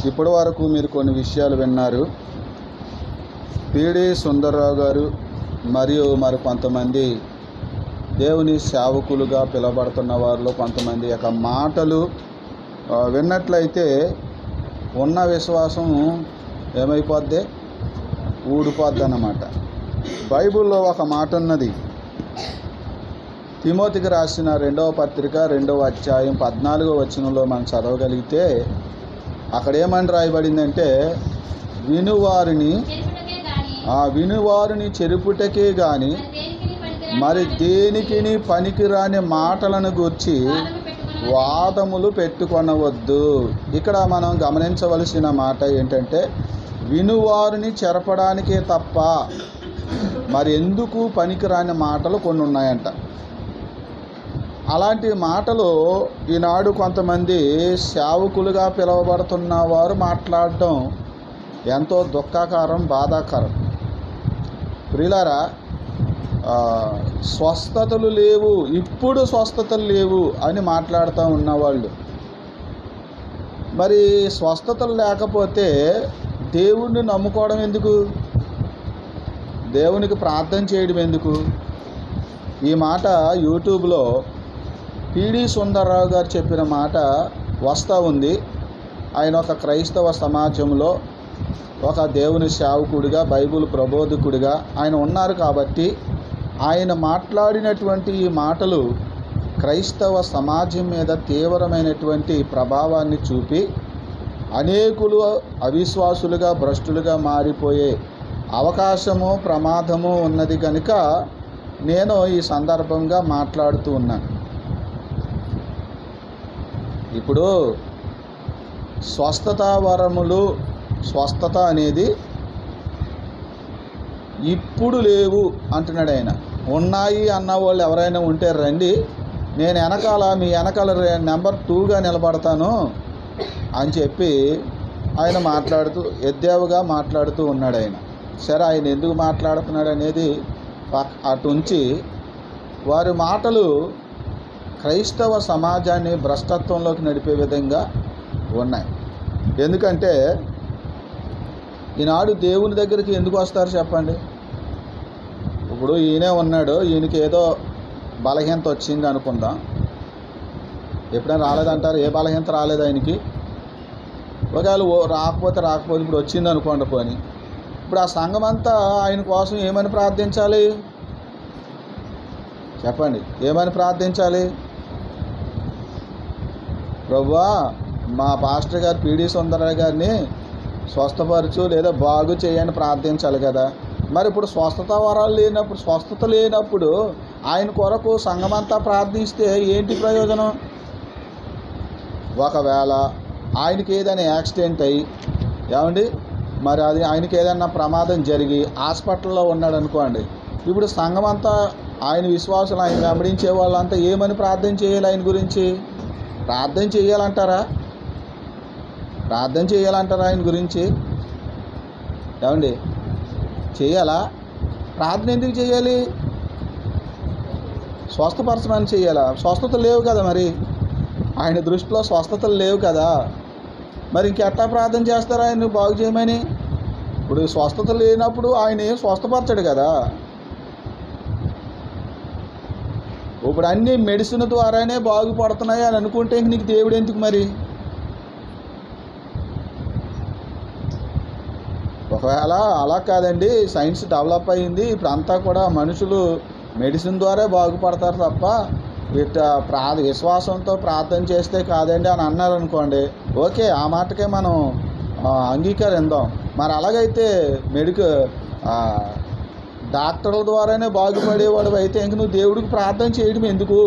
ఇప్పటి వరకు మీరు కొన్ని విషయాలు విన్నారు. పిడి సుందర్రావు గారు మరియు మరి కొంతమంది దేవుని సేవకులుగా పిలువబడుతున్న వారిలో కొంతమంది యొక్క మాటలు విన్నట్లయితే ఉన్న విశ్వాసం ఏమైపోద్ది? ఊడిపోద్ది అన్నమాట. బైబిల్లో ఒక మాట ఉన్నది. తిమోతికి రాసిన 2వ పత్రిక 2వ అధ్యాయం 14వ వచనంలో మనం చదవగలిగితే అక్కడ ఏమని రాయబడిందంటే, వినువారిని చెరుపుటకే గాని మరి దేనికిని పనికిరాని మాటలను గూర్చి వాదములు పెట్టుకొనవద్దు. ఇక్కడ మనం గమనించవలసిన మాట ఏంటంటే, వినువారిని చెరపడానికే తప్ప మరి ఎందుకు పనికిరాని మాటలు కొన్ని ఉన్నాయంట. అలాంటి మాటలు ఈనాడు కొంతమంది సేవకులుగా పిలువబడుతున్న వారు మాట్లాడటం ఎంతో దుఃఖకరం, బాధాకరం. ప్రియులారా, స్వస్థతలు లేవు, ఇప్పుడు స్వస్థతలు లేవు అని మాట్లాడుతూ ఉన్నవాళ్ళు. మరి స్వస్థతలు లేకపోతే దేవుణ్ణి నమ్ముకోవడం ఎందుకు? దేవునికి ప్రార్థన చేయడం ఎందుకు? ఈ మాట యూట్యూబ్లో పిడి సుందర్రావు గారు చెప్పిన మాట వస్తూ ఉంది. ఆయన ఒక క్రైస్తవ సమాజంలో ఒక దేవుని సేవకుడిగా, బైబిల్ ప్రబోధకుడిగా ఆయన ఉన్నారు. కాబట్టి ఆయన మాట్లాడినటువంటి ఈ మాటలు క్రైస్తవ సమాజం మీద తీవ్రమైనటువంటి ప్రభావాన్ని చూపి అనేకులు అవిశ్వాసులుగా, భ్రష్టులుగా మారిపోయే అవకాశము, ప్రమాదము ఉన్నది కనుక నేను ఈ సందర్భంగా మాట్లాడుతూ ఉన్నాను. ఇప్పుడు స్వస్థత వరములు, స్వస్థత అనేది ఇప్పుడు లేవు అంటున్నాడు ఆయన. ఉన్నాయి అన్న వాళ్ళు ఎవరైనా ఉంటే రండి, నేను మీ వెనకాల నెంబర్ 2గా నిలబడతాను అని చెప్పి ఆయన ఎద్దేవగా మాట్లాడుతూ ఉన్నాడు ఆయన. సరే, ఆయన ఎందుకు మాట్లాడుతున్నాడు అనేది అటు ఉంచి, వారి మాటలు క్రైస్తవ సమాజాన్ని భ్రష్టత్వంలోకి నడిపే విధంగా ఉన్నాయి. ఎందుకంటే ఈనాడు దేవుని దగ్గరికి ఎందుకు వస్తారు చెప్పండి? ఇప్పుడు ఈయనే ఉన్నాడు, ఈయనకి ఏదో బలహీనత వచ్చింది అనుకుందాం. ఎప్పుడైనా రాలేదంటారు? ఏ బలహీనత రాలేదు ఆయనకి. ఒకవేళ రాకపోతే ఇప్పుడు వచ్చింది అనుకోండి. పోని ఇప్పుడు ఆ సంఘం అంతా ఆయన కోసం ఏమని ప్రార్థించాలి చెప్పండి? ఏమని ప్రార్థించాలి? ప్రభువా, మా పాస్టర్ గారు పిడి సుందరరావు గారిని స్వస్థపరచు లేదా బాగు చేయని ప్రార్థించాలి కదా. మరి ఇప్పుడు స్వస్థత లేనప్పుడు ఆయన కొరకు సంఘమంతా ప్రార్థిస్తే ఏంటి ప్రయోజనం? ఒకవేళ ఆయనకి ఏదైనా యాక్సిడెంట్ అయ్యి, ఏమండి, మరి అది ఆయనకి ఏదైనా ప్రమాదం జరిగి హాస్పిటల్లో ఉన్నాడు అనుకోండి. ఇప్పుడు సంఘమంతా, ఆయన విశ్వాసులు, ఆయన వెంబడించే వాళ్ళంతా ఏమని ప్రార్థన చేయాలి? ఆయన గురించి ప్రార్థన చేయాలంటారా? ఆయన గురించి ఏమండి చేయాలా? ప్రార్థన ఎందుకు చేయాలి? స్వస్థపరచమని చేయాలా? స్వస్థతలు లేవు కదా, మరి ఆయన దృష్టిలో స్వస్థతలు లేవు కదా. మరి ఇంకెట్టా ప్రార్థన చేస్తారా ఆయన బాగు చేయమని? ఇప్పుడు స్వస్థత లేనప్పుడు ఆయన స్వస్థపరచడు కదా. ఇప్పుడు అన్నీ మెడిసిన్ ద్వారానే బాగుపడుతున్నాయి అని అనుకుంటే నీకు దేవుడు ఎందుకు? మరి ఒకవేళ అలా కాదండి, సైన్స్ డెవలప్ అయ్యింది, ఇప్పుడు అంతా కూడా మనుషులు మెడిసిన్ ద్వారా బాగుపడతారు తప్ప విశ్వాసంతో ప్రార్థన చేస్తే కాదండి అని అన్నారనుకోండి, ఓకే, ఆ మాటకే మనం అంగీకరిద్దాం. మరి అలాగైతే డాక్టర్ల ద్వారానే బాగుపడేవాడు అయితే ఇంక నువ్వు దేవుడికి ప్రార్థన చేయడం ఎందుకు?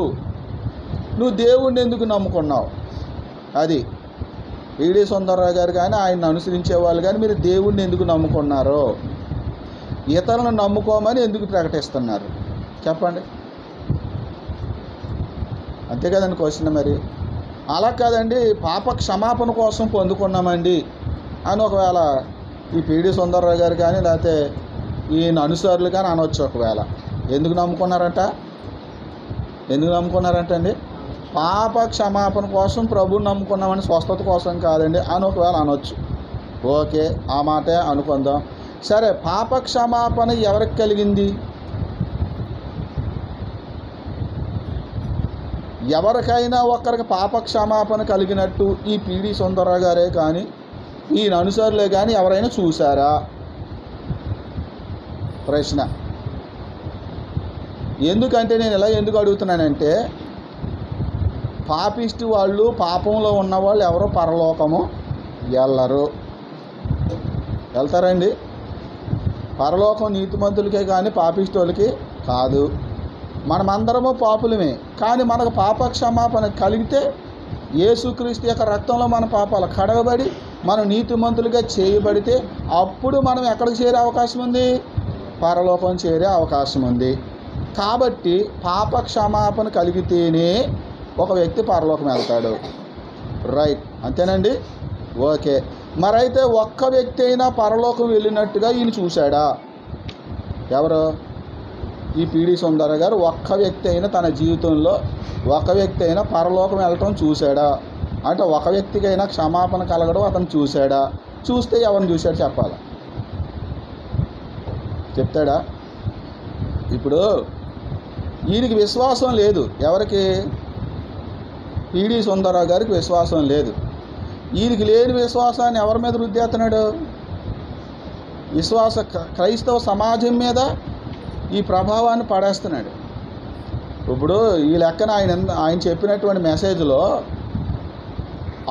నువ్వు దేవుడిని ఎందుకు నమ్ముకున్నావు? అది పిడి సుందర్రావు గారు కానీ ఆయన్ని అనుసరించే వాళ్ళు కానీ మీరు దేవుడిని ఎందుకు నమ్ముకున్నారో, ఇతరులను నమ్ముకోమని ఎందుకు ప్రకటిస్తున్నారు చెప్పండి? అంతే కదండి క్వశ్చన్. మరి అలా కాదండి, పాప క్షమాపణ కోసం పొందుకున్నామండి అని ఒకవేళ ఈ పిడి సుందర్రావు గారు కానీ లేకపోతే ఈయన అనుసారులు కానీ అనవచ్చు. ఒకవేళ ఎందుకు నమ్ముకున్నారంట అండి? పాప క్షమాపణ కోసం ప్రభువుని నమ్ముకున్నామని స్వస్థత కోసం కాదండి అని ఒకవేళ అనొచ్చు. ఓకే, ఆ మాటే అనుకుందాం. సరే, పాప క్షమాపణ ఎవరికి కలిగింది? ఎవరికైనా ఒకరికి పాప క్షమాపణ కలిగినట్టు ఈ పిడి సుందరరావు గారే కానీ ఈయన అనుసరులే కానీ ఎవరైనా చూసారా? ప్రశ్న. ఎందుకంటే నేను ఇలా ఎందుకు అడుగుతున్నానంటే, పాపిష్టి వాళ్ళు, పాపంలో ఉన్నవాళ్ళు ఎవరో పరలోకము వెళ్ళరు. వెళ్తారండి? పరలోకం నీతిమంతులకే కానీ పాపిష్టి వాళ్ళకి కాదు. మనమందరము పాపులమే, కానీ మనకు పాప క్షమాపణ కలిగితే యేసుక్రీస్తు యొక్క రక్తంలో మన పాపాలు కడగబడి మనం నీతిమంతులుగా చేయబడితే అప్పుడు మనం ఎక్కడికి చేరే అవకాశం ఉంది? పరలోకం చేరే అవకాశం ఉంది. కాబట్టి పాప క్షమాపణ కలిగితేనే ఒక వ్యక్తి పరలోకం వెళ్తాడు. రైట్, అంతేనండి? ఓకే. మరైతే ఒక్క వ్యక్తి అయినా పరలోకం వెళ్ళినట్టుగా ఈయన చూశాడా? ఎవరు? ఈ పిడి సుందరరావు గారు ఒక్క వ్యక్తి అయినా తన జీవితంలో ఒక వ్యక్తి అయినా పరలోకం వెళ్ళటం చూశాడా? అంటే ఒక వ్యక్తికైనా క్షమాపణ కలగడం అతను చూశాడా? చూస్తే ఎవరిని చూశాడు చెప్పాలి? చెప్తాడా? ఇప్పుడు ఈయనకి విశ్వాసం లేదు. ఎవరికి? పిడి సుందరరావు గారికి విశ్వాసం లేదు. ఈయనకి లేని విశ్వాసాన్ని ఎవరి మీద రుద్దేస్తున్నాడు? క్రైస్తవ సమాజం మీద ఈ ప్రభావాన్ని పడేస్తున్నాడు. ఇప్పుడు ఈ లెక్కన ఆయన చెప్పినటువంటి మెసేజ్లో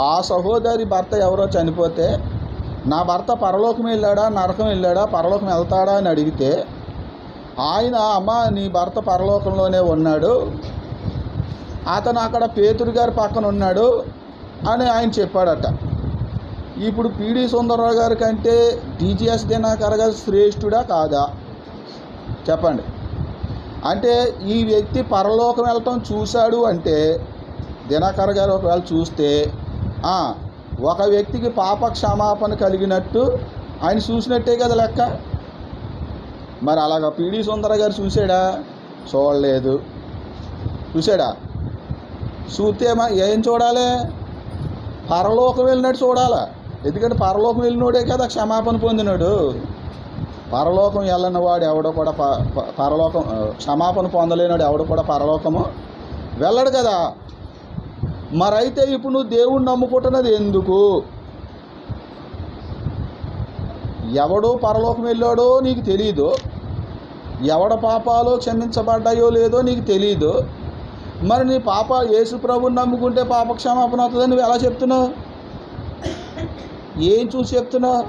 ఆ సహోదరి భర్త ఎవరో చనిపోతే నా భర్త పరలోకం వెళ్ళాడా, నరకం వెళ్ళాడా, పరలోకం వెళ్తాడా అని అడిగితే ఆయన, అమ్మ నీ భర్త పరలోకంలోనే ఉన్నాడు, అతను అక్కడ పేతురు గారి పక్కన ఉన్నాడు అని ఆయన చెప్పాడట. ఇప్పుడు పిడి సుందరరావు గారి కంటే డిజిఎస్ దినకర్ గారు శ్రేష్ఠుడా కాదా? చెప్పండి. అంటే ఈ వ్యక్తి పరలోకం వెళ్ళటం చూశాడు అంటే దినకర్ గారు ఒకవేళ చూస్తే ఒక వ్యక్తికి పాప క్షమాపణ కలిగినట్టు ఆయన చూసినట్టే కదా లెక్క. మరి అలాగా పిడి సుందరరావు గారు చూసాడా? చూడలేదు. చూసాడా? చూస్తే ఏం చూడాలి? పరలోకం వెళ్ళినట్టు చూడాలా. ఎందుకంటే పరలోకం వెళ్ళినోడే కదా క్షమాపణ పొందినాడు. పరలోకం వెళ్ళని వాడు ఎవడో కూడా పరలోకం క్షమాపణ పొందలేనాడు ఎవడు కూడా పరలోకము వెళ్ళడు కదా. మరైతే ఇప్పుడు నువ్వు దేవుణ్ణి నమ్ముకుంటున్నది ఎందుకు? ఎవడో పరలోకం వెళ్ళాడో నీకు తెలీదు, ఎవడ పాపాలు క్షమించబడ్డాయో లేదో నీకు తెలీదు. మరి నీ పాప యేసు ప్రభువుని నమ్ముకుంటే పాప క్షమాపణ అవుతుందని నువ్వు ఎలా చెప్తున్నావు? ఏం చూసి చెప్తున్నావు?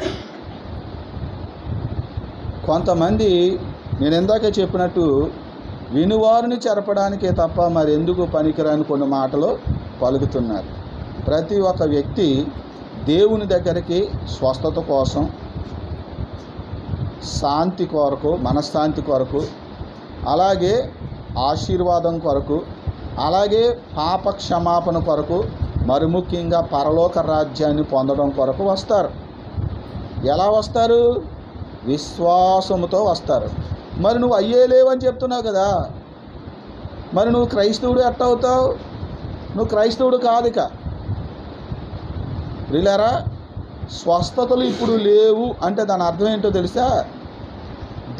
కొంతమంది నేను ఇందాకే చెప్పినట్టు వినువారిని చెరపడానికే తప్ప మరెందుకు పనికిరాని కొన్ని మాటలు పలుకుతున్నారు. ప్రతి ఒక్క వ్యక్తి దేవుని దగ్గరికి స్వస్థత కోసం, శాంతి కొరకు, మనశ్శాంతి కొరకు, అలాగే ఆశీర్వాదం కొరకు, అలాగే పాప క్షమాపణ కొరకు, మరి ముఖ్యంగా పరలోక రాజ్యాన్ని పొందడం కొరకు వస్తారు. ఎలా వస్తారు? విశ్వాసముతో వస్తారు. మరి నువ్వు అయ్యే లేవని చెప్తున్నావు కదా, మరి నువ్వు క్రైస్తవుడు ఎట్ట అవుతావు? నువ్వు క్రైస్తవుడు కాదు. ఇక ప్రియులారా, స్వస్థతలు ఇప్పుడు లేవు అంటే దాని అర్థం ఏంటో తెలుసా?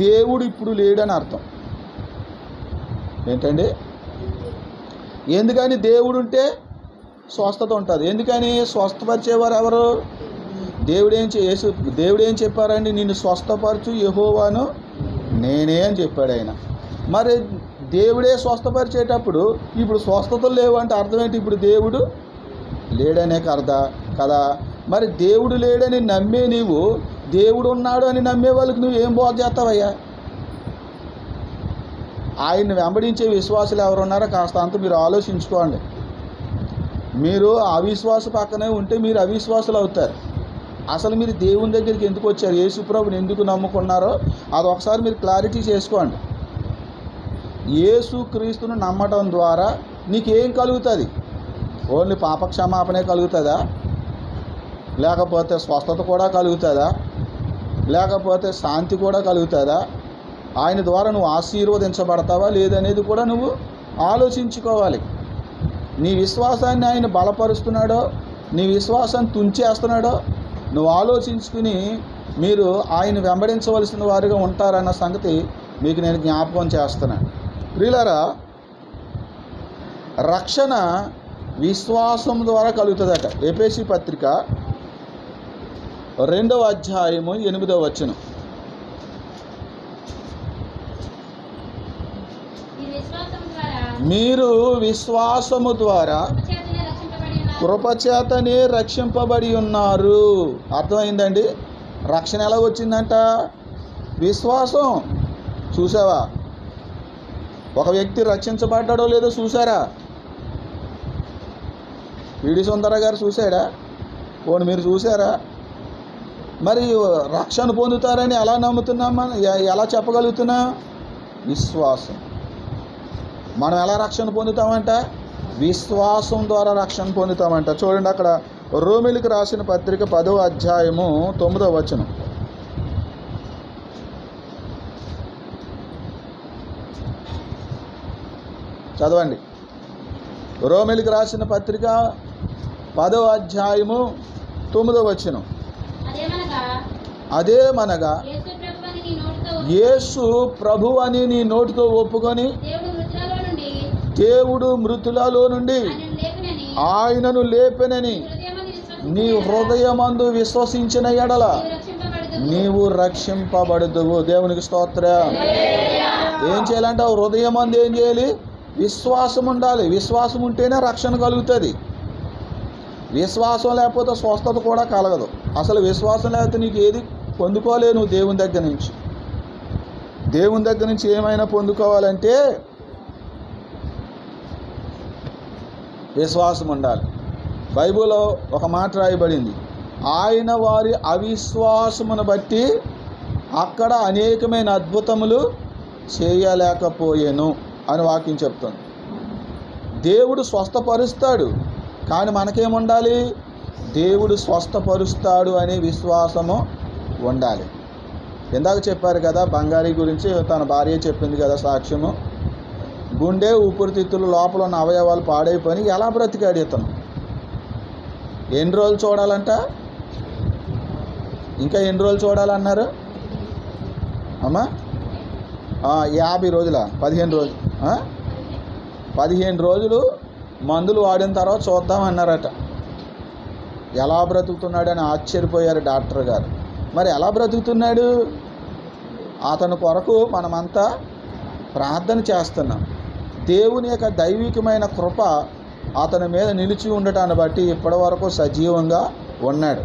దేవుడు ఇప్పుడు లేడని అర్థం. ఏంటండి? ఎందుకని దేవుడు ఉంటే స్వస్థత ఉంటుంది. ఎందుకని? స్వస్థపరిచేవారు ఎవరు? దేవుడు ఏం చెప్పారండి? నిన్ను స్వస్థపరచు యెహోవాను నేనే అని చెప్పాడు ఆయన. మరి దేవుడే స్వస్థపరిచేటప్పుడు ఇప్పుడు స్వస్థతలు లేవు అంటే అర్థం ఏంటి? ఇప్పుడు దేవుడు లేడనే కదా. మరి దేవుడు లేడని నమ్మే నీవు దేవుడు ఉన్నాడు అని నమ్మే వాళ్ళకి నువ్వు ఏం బోధ చేస్తావయ్యా? ఆయన్ని వెంబడించే విశ్వాసులు ఎవరున్నారో కాస్త అంత మీరు ఆలోచించుకోండి. మీరు అవిశ్వాస పక్కనే ఉంటే మీరు అవిశ్వాసులు అవుతారు. అసలు మీరు దేవుని దగ్గరికి ఎందుకు వచ్చారు, యేసు ప్రభుని ఎందుకు నమ్ముకున్నారో అది ఒకసారి మీరు క్లారిటీ చేసుకోండి. యేసు క్రీస్తును నమ్మడం ద్వారా నీకేం కలుగుతుంది? ఓన్లీ పాప క్షమాపణే కలుగుతుందా? లేకపోతే స్వస్థత కూడా కలుగుతుందా? లేకపోతే శాంతి కూడా కలుగుతుందా? ఆయన ద్వారా నువ్వు ఆశీర్వదించబడతావా లేదనేది కూడా నువ్వు ఆలోచించుకోవాలి. నీ విశ్వాసాన్ని ఆయన బలపరుస్తున్నాడో, నీ విశ్వాసాన్ని తుంచేస్తున్నాడో నువ్వు ఆలోచించుకుని మీరు ఆయన వెంబడించవలసిన వారిగా ఉంటారన్న సంగతి మీకు నేను జ్ఞాపకం చేస్తున్నాను. ప్రియులారా, రక్షణ విశ్వాసం ద్వారా కలుగుతుందట. ఎఫెసీ పత్రిక 2వ అధ్యాయము 8వ వచనం. మీరు విశ్వాసము ద్వారా కృపచేతనే రక్షింపబడి ఉన్నారు. అర్థమైందండి? రక్షణ ఎలా వచ్చిందంట? విశ్వాసం. చూసావా? ఒక వ్యక్తి రక్షించబడ్డాడో లేదో చూసారా? పిడి సుందర గారు చూశాడా? పోనీ మీరు చూసారా? మరి రక్షణ పొందుతారని ఎలా నమ్ముతున్నామా? ఎలా చెప్పగలుగుతున్నా? విశ్వాసం. మనం ఎలా రక్షణ పొందుతామంట? విశ్వాసం ద్వారా రక్షణ పొందుతామంట. చూడండి, అక్కడ రోమిలికి రాసిన పత్రిక 10వ అధ్యాయము 9వ వచనం. చదవండి. రోమిలికి రాసిన పత్రిక 10వ అధ్యాయము 9వ వచనం. అదేమనగా యేసు ప్రభు అని నీ నోటితో ఒప్పుకొని దేవుడు మృతులలో నుండి ఆయనను లేపెనని నీ హృదయమందు విశ్వసించిన ఎడల నీవు రక్షింపబడుదువు. దేవునికి స్తోత్రం. ఏం చేయాలంటే హృదయమందు ఏం చేయాలి? విశ్వాసం ఉండాలి. విశ్వాసం ఉంటేనే రక్షణ కలుగుతుంది. విశ్వాసం లేకపోతే స్వస్థత కూడా కలగదు. అసలు విశ్వాసం లేకపోతే నీకు ఏది పొందుకోలేవు దేవుని దగ్గర నుంచి. దేవుని దగ్గర నుంచి ఏమైనా పొందుకోవాలంటే విశ్వాసం ఉండాలి. బైబిల్లో ఒక మాట రాయబడింది, ఆయన వారి అవిశ్వాసమును బట్టి అక్కడ అనేకమైన అద్భుతములు చేయలేకపోయాను అని వాక్యం చెప్తుంది. దేవుడు స్వస్థపరుస్తాడు, కానీ మనకేముండాలి? దేవుడు స్వస్థపరుస్తాడు అనే విశ్వాసము ఉండాలి. ఇందాక చెప్పారు కదా, బంగారీ గురించి తన భార్య చెప్పింది కదా సాక్ష్యము. గుండె, ఊపిరితిత్తులు లోపల ఉన్న అవయవాలు పాడైపోయి ఎలా బ్రతికాడు ఇతను? ఎన్ని రోజులు చూడాలంట? ఇంకా ఎన్ని రోజులు చూడాలన్నారు అమ్మా? 50 రోజుల 15 రోజులు 15 రోజులు మందులు వాడిన తర్వాత చూద్దామన్నారట. ఎలా బ్రతుకుతున్నాడని ఆశ్చర్యపోయారు డాక్టర్ గారు. మరి ఎలా బ్రతుకుతున్నాడు? అతని కొరకు మనమంతా ప్రార్థన చేస్తున్నాం. దేవుని యొక్క దైవికమైన కృప అతని మీద నిలిచి ఉండటాన్ని బట్టి ఇప్పటి వరకు సజీవంగా ఉన్నాడు.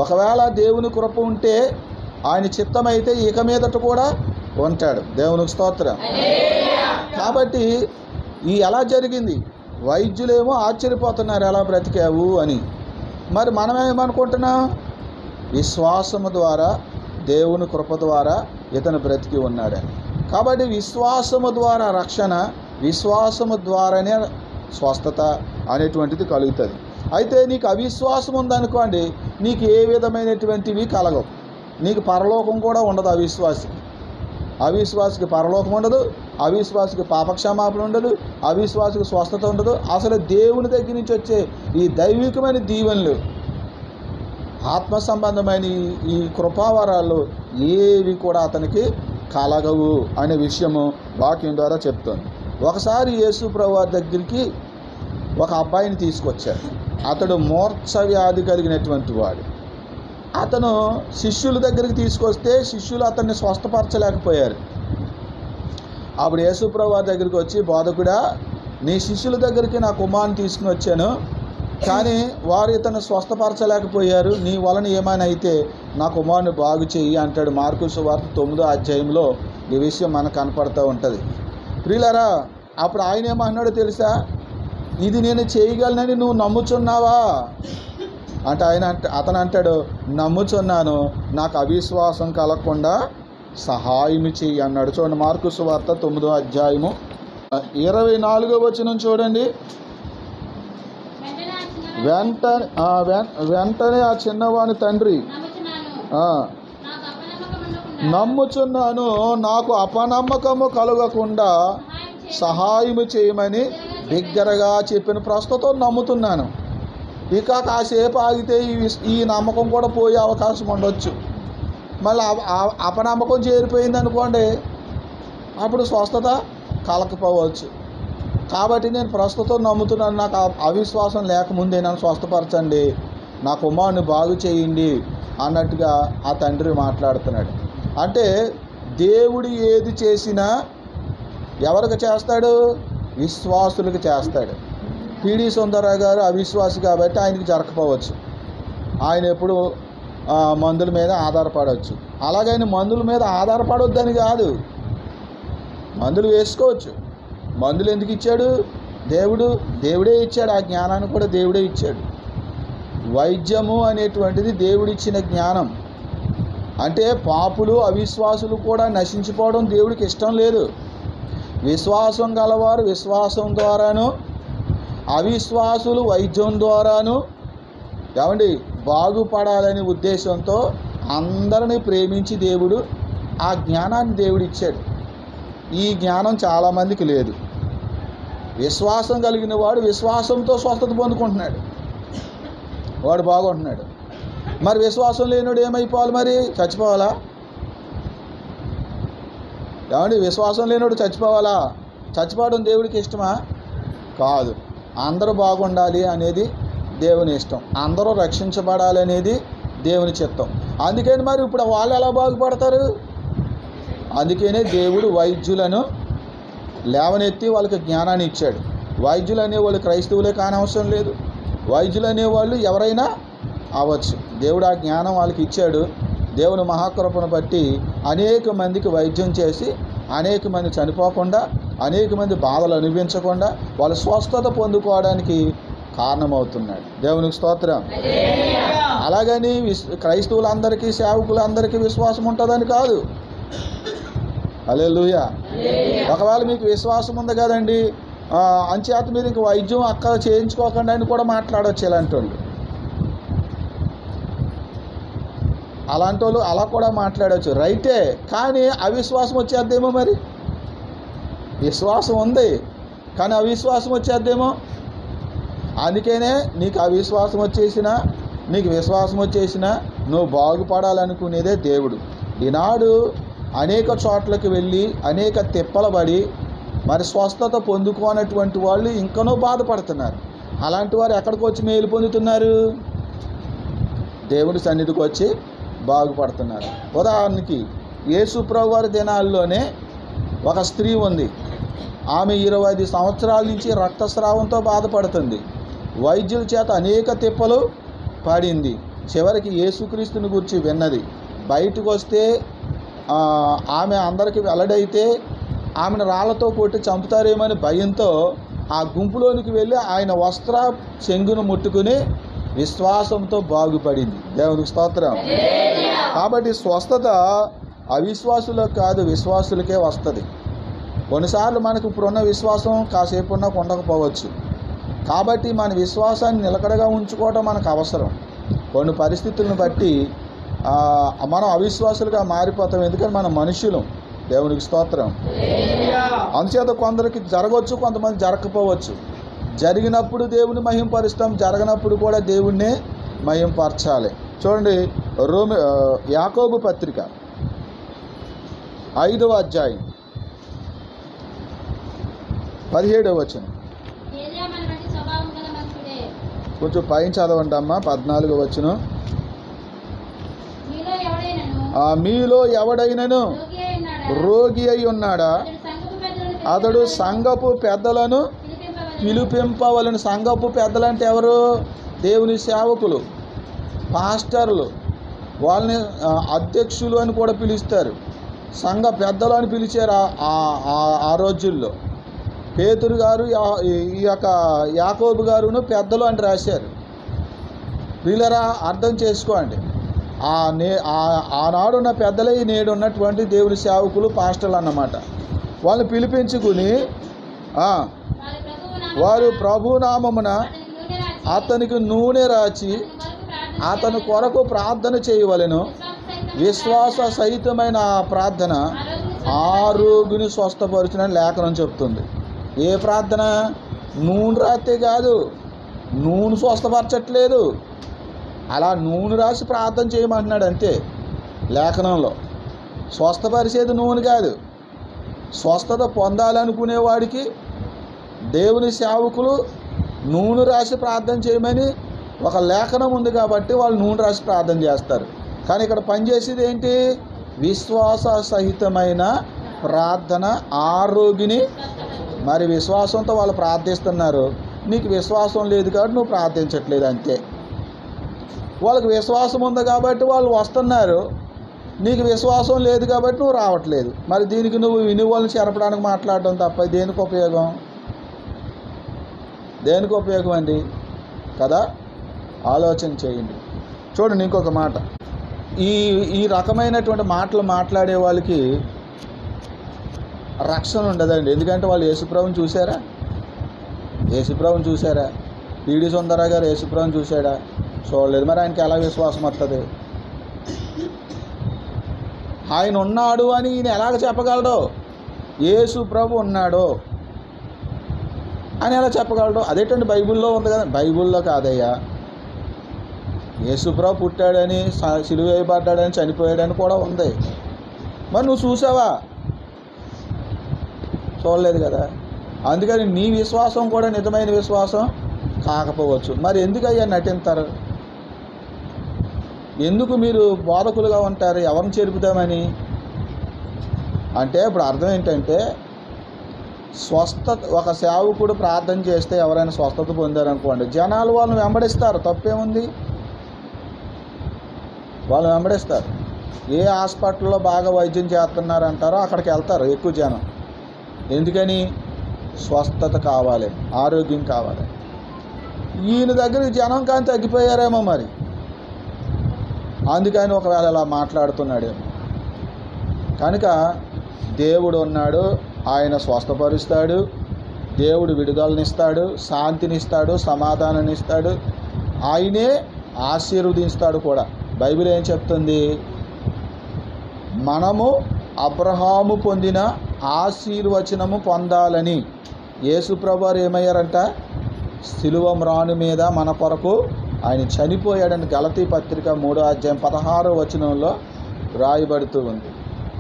ఒకవేళ దేవుని కృప ఉంటే ఆయన చిత్తమైతే ఇక మీదట కూడా ఉంటాడు. దేవునికి స్తోత్రం. కాబట్టి ఈ ఎలా జరిగింది? వైద్యులేమో ఆశ్చర్యపోతున్నారు ఎలా బ్రతికావు అని. మరి మనమేమనుకుంటున్నాం? విశ్వాసము ద్వారా, దేవుని కృప ద్వారా ఇతను బ్రతికి ఉన్నాడని. కాబట్టి విశ్వాసము ద్వారా రక్షణ, విశ్వాసము ద్వారానే స్వస్థత అనేటువంటిది కలుగుతుంది. అయితే నీకు అవిశ్వాసం ఉందనుకోండి, నీకు ఏ విధమైనటువంటివి కలగవు. నీకు పరలోకం కూడా ఉండదు. అవిశ్వాసికి పరలోకం ఉండదు, అవిశ్వాసికి పాపక్షమాపణ ఉండదు, అవిశ్వాసికి స్వస్థత ఉండదు. అసలు దేవుని దగ్గర నుంచి వచ్చే ఈ దైవికమైన దీవెనలు, ఆత్మ సంబంధమైన ఈ కృపావరాలు ఏవి కూడా అతనికి కలగవు అనే విషయము వాక్యం ద్వారా చెప్తుంది. ఒకసారి యేసు ప్రభువు దగ్గరికి ఒక అబ్బాయిని తీసుకొచ్చారు. అతడు మూర్ఛ వ్యాధి కలిగినటువంటి వాడు. అతను శిష్యుల దగ్గరికి తీసుకొస్తే శిష్యులు అతన్ని స్వస్థపరచలేకపోయారు. అప్పుడు యేసు ప్రభువు దగ్గరికి వచ్చి, బోధకుడా, నీ శిష్యుల దగ్గరికి నా కుమారుని తీసుకుని వచ్చాను, కానీ వారు ఇతను స్వస్థపరచలేకపోయారు. నీ వలన ఏమైనా అయితే నా కుమారుని బాగు చెయ్యి అంటాడు. మార్కు సువార్త 9వ అధ్యాయంలో ఈ విషయం మనకు కనపడుతూ ఉంటుంది. ప్రియులారా, అప్పుడు ఆయన ఏమన్నాడో తెలుసా? ఇది నేను చేయగలనని నువ్వు నమ్ముచున్నావా అంటే అతను అంటాడు, నమ్ముచున్నాను, నాకు అవిశ్వాసం కలగకుండా సహాయం చెయ్యి అన్నాడు. చూడండి, మార్కు సువార్త 9వ అధ్యాయము 24వ వచనం చూడండి. వెంటనే ఆ చిన్నవాని తండ్రి, నమ్ముచున్నాను, నాకు అపనమ్మకము కలగకుండా సహాయము చేయమని బిగ్గరగా చెప్పిన ప్రస్తుతం నమ్ముతున్నాను. ఇక కాసేపు ఆగితే ఈ నమ్మకం కూడా పోయే అవకాశం ఉండొచ్చు. మళ్ళీ అపనమ్మకం చేరిపోయింది అనుకోండి, అప్పుడు స్వస్థత కలకపోవచ్చు. కాబట్టి నేను ప్రస్తుతం నమ్ముతున్నాను. నాకు అవిశ్వాసం లేకముందే నన్ను స్వస్థపరచండి, నా కుమారుని బాగు చేయండి అన్నట్టుగా ఆ తండ్రి మాట్లాడుతున్నాడు. అంటే దేవుడు ఏది చేసినా ఎవరికి చేస్తాడు? విశ్వాసులకు చేస్తాడు. పిడి సుందరరావు గారు అవిశ్వాసి కాబట్టి ఆయనకి జరగకపోవచ్చు. ఆయన ఎప్పుడు మందుల మీద ఆధారపడవచ్చు. అలాగని మందుల మీద ఆధారపడొద్దని కాదు, మందులు వేసుకోవచ్చు. మందులు ఎందుకు ఇచ్చాడు? దేవుడే ఇచ్చాడు. ఆ జ్ఞానాన్ని కూడా దేవుడే ఇచ్చాడు. వైద్యము అనేటువంటిది దేవుడిచ్చిన జ్ఞానం. అంటే పాపులు అవిశ్వాసులు కూడా నశించిపోవడం దేవుడికి ఇష్టం లేదు. విశ్వాసం గలవారు విశ్వాసం ద్వారాను, అవిశ్వాసులు వైద్యం ద్వారాను ఏమండి బాగుపడాలనే ఉద్దేశంతో అందరినీ ప్రేమించి దేవుడు ఆ జ్ఞానాన్ని దేవుడు ఇచ్చాడు. ఈ జ్ఞానం చాలామందికి లేదు. విశ్వాసం కలిగిన వాడు విశ్వాసంతో స్వస్థత పొందుకుంటున్నాడు, వాడు బాగుంటున్నాడు. మరి విశ్వాసం లేనివాడు ఏమైపోవాలి? మరి చచ్చిపోవాలా? ఏమండి విశ్వాసం లేనివాడు చచ్చిపోవాలా? చచ్చిపోవడం దేవుడికి ఇష్టమా? కాదు. అందరూ బాగుండాలి అనేది దేవుని ఇష్టం, అందరూ రక్షించబడాలి అనేది దేవుని చిత్తం. అందుకని మరి ఇప్పుడు వాళ్ళు ఎలా బాగుపడతారు? అందుకనే దేవుడు వైద్యులను లేవనెత్తి వాళ్ళకి జ్ఞానాన్ని ఇచ్చాడు. వైద్యులు అనేవాళ్ళు క్రైస్తవులే కానవసరం లేదు, వైద్యులు అనేవాళ్ళు ఎవరైనా అవ్వచ్చు. దేవుడు ఆ జ్ఞానం వాళ్ళకి ఇచ్చాడు. దేవుని మహాకృపను బట్టి అనేక మందికి వైద్యం చేసి అనేక మంది చనిపోకుండా, అనేక మంది బాధలు అనుభవించకుండా వాళ్ళు స్వస్థత పొందుకోవడానికి కారణమవుతున్నాడు. దేవునికి స్తోత్రం. అలాగని క్రైస్తవులందరికీ సేవకులందరికీ విశ్వాసం ఉంటుందని కాదు. హల్లెలూయా. ఒకవేళ మీకు విశ్వాసం ఉంది కదండి, అంచేత మీరు ఇంక వైద్యం అక్కడ చేయించుకోకుండా అని కూడా మాట్లాడవచ్చు. అలాంటి వాళ్ళు అలా కూడా మాట్లాడవచ్చు, రైటే. కానీ అవిశ్వాసం వచ్చేద్దేమో. మరి విశ్వాసం ఉంది కానీ అవిశ్వాసం వచ్చేద్దేమో. అందుకనే నీకు అవిశ్వాసం వచ్చేసినా, నీకు విశ్వాసం వచ్చేసినా నువ్వు బాగుపడాలనుకునేదే దేవుడు. ఈనాడు అనేక చోట్లకి వెళ్ళి అనేక తిప్పలు పడి మరి స్వస్థత పొందుకోనటువంటి వాళ్ళు ఇంకనూ బాధపడుతున్నారు. అలాంటి వారు ఎక్కడికి వచ్చి మేలు పొందుతున్నారు? దేవుడి సన్నిధికి వచ్చి బాగుపడుతున్నారు. ఉదాహరణకి యేసు ప్రభు వారి దినాల్లోనే ఒక స్త్రీ ఉంది. ఆమె 25 సంవత్సరాల నుంచి రక్తస్రావంతో బాధపడుతుంది. వైద్యుల చేత అనేక తిప్పలు పడింది. చివరికి యేసుక్రీస్తుని గురించి విన్నది. బయటకు వస్తే ఆమె అందరికీ వెల్లడైతే ఆమెను రాళ్లతో కొట్టి చంపుతారేమని భయంతో ఆ గుంపులోనికి వెళ్ళి ఆయన వస్త్ర చెంగును ముట్టుకుని విశ్వాసంతో బాగుపడింది. దేవునికి స్తోత్రం. కాబట్టి స్వస్థత అవిశ్వాసులకు కాదు, విశ్వాసులకే వస్తుంది. కొన్నిసార్లు మనకు ఇప్పుడున్న విశ్వాసం కాసేపు ఉన్నా ఉండకపోవచ్చు. కాబట్టి మన విశ్వాసాన్ని నిలకడగా ఉంచుకోవడం మనకు అవసరం. కొన్ని పరిస్థితులను బట్టి మనం అవిశ్వాసులుగా మారిపోతాం. ఎందుకంటే మనం మనుషులం. దేవునికి స్తోత్రం. అందుచేత కొందరికి జరగవచ్చు, కొంతమంది జరగకపోవచ్చు. జరిగినప్పుడు దేవుని మహింపరుస్తాం, జరగనప్పుడు కూడా దేవుణ్ణి మహింపరచాలి. చూడండి, యాకోబు పత్రిక 5వ అధ్యాయం 17వ వచనం. కొంచెం పైన చదవండి అమ్మా. 14వ వచనం. మీలో ఎవడైనను రోగి అయి ఉన్నాడా? అతడు సంఘపు పెద్దలను పిలిపింపవలను. సంఘపు పెద్దలు అంటే ఎవరు? దేవుని సేవకులు, పాస్టర్లు. వాళ్ళని అధ్యక్షులు అని కూడా పిలుస్తారు. సంఘ పెద్దలు అని పిలిచారు ఆ రోజుల్లో. పేతురు గారు ఈ యొక్క యాకోబు గారును పెద్దలు అని రాశారు. వీళ్ళరా అర్థం చేసుకోండి. ఆనాడున్న పెద్దలే నేడున్నటువంటి దేవుని సేవకులు, పాస్టర్లు అన్నమాట. వాళ్ళని పిలిపించుకుని వారు ప్రభునామమున అతనికి నూనె రాచి అతని కొరకు ప్రార్థన చేయవలెను. విశ్వాస సహితమైన ఆ ప్రార్థన ఆ రోగిని స్వస్థపరిచిన లేఖనం చెప్తుంది. ఏ ప్రార్థన? నూనె రాస్తే కాదు, నూనె స్వస్థపరచట్లేదు. అలా నూనె రాసి ప్రార్థన చేయమంటున్నాడు అంతే లేఖనంలో. స్వస్థపరిచేది నూనె కాదు. స్వస్థత పొందాలనుకునేవాడికి దేవుని సేవకులు నూనె రాసి ప్రార్థన చేయమని ఒక లేఖనం ఉంది కాబట్టి వాళ్ళు నూనె రాసి ప్రార్థన చేస్తారు. కానీ ఇక్కడ పనిచేసేది ఏంటి? విశ్వాస సహితమైన ప్రార్థన. ఆరోగ్యని మరి విశ్వాసంతో వాళ్ళు ప్రార్థిస్తున్నారు. నీకు విశ్వాసం లేదు కాబట్టి నువ్వు ప్రార్థించట్లేదు అంతే. వాళ్ళకి విశ్వాసం ఉంది కాబట్టి వాళ్ళు వస్తున్నారు, నీకు విశ్వాసం లేదు కాబట్టి నువ్వు రావట్లేదు. మరి దీనికి నువ్వు విని వాళ్ళని చెరపడానికి మాట్లాడడం తప్ప దేనికి ఉపయోగం? దేనికి ఉపయోగం అండి కదా? ఆలోచన చేయండి. చూడండి ఇంకొక మాట. ఈ రకమైనటువంటి మాటలు మాట్లాడే వాళ్ళకి రక్షణ ఉండదండి. ఎందుకంటే వాళ్ళు యేసుప్రభుని చూశారా? యేసుప్రభుని చూశారా? పీడి సుందరరావు గారు యేసుప్రభుని చూశాడా? చూడలేదు. మరి ఆయనకి ఎలా విశ్వాసం వస్తుంది? ఆయన ఉన్నాడు అని ఈయన ఎలాగ చెప్పగలడు? యేసుప్రభు ఉన్నాడు అని ఎలా చెప్పగలడు? అదేంటండి బైబిల్లో ఉంది కదా. బైబిల్లో కాదయ్యా, యేసుప్రభు పుట్టాడని, సిలువ వేయబడ్డాడని, చనిపోయాడని కూడా ఉంది. మరి నువ్వు చూసావా? చూడలేదు కదా. అందుకని నీ విశ్వాసం కూడా నిజమైన విశ్వాసం కాకపోవచ్చు. మరి ఎందుకయ్యా నటింతారు? ఎందుకు మీరు బోధకులుగా ఉంటారు? ఎవరిని చేరుపుతామని? అంటే ఇప్పుడు అర్థం ఏంటంటే, స్వస్థత, ఒక సేవకుడు ప్రార్థన చేస్తే ఎవరైనా స్వస్థత పొందారనుకోండి, జనాలు వాళ్ళని వెంబడిస్తారు. తప్పేముంది? వాళ్ళు వెంబడిస్తారు. ఏ హాస్పిటల్లో బాగా వైద్యం చేస్తున్నారంటారో అక్కడికి వెళ్తారు ఎక్కువ జనం. ఎందుకని? స్వస్థత కావాలి, ఆరోగ్యం కావాలి. ఈయన దగ్గర జనం కానీ తగ్గిపోయారేమో మరి, అందుకని ఒకవేళ ఇలా మాట్లాడుతున్నాడేమో. కనుక దేవుడు ఉన్నాడు, ఆయన స్వస్థపరుస్తాడు, దేవుడు విడుదలనిస్తాడు, శాంతినిస్తాడు, సమాధానాన్ని ఇస్తాడు, ఆయనే ఆశీర్వదిస్తాడు కూడా. బైబిల్ ఏం చెప్తుంది? మనము అబ్రహాము పొందిన ఆశీర్వచనము పొందాలని యేసుప్రభు వారు ఏమయ్యారంట? సిలువ మ్రాను మీద మన కొరకు ఆయన చనిపోయాడని గలతీ పత్రిక 3:16 రాయబడుతూ ఉంది.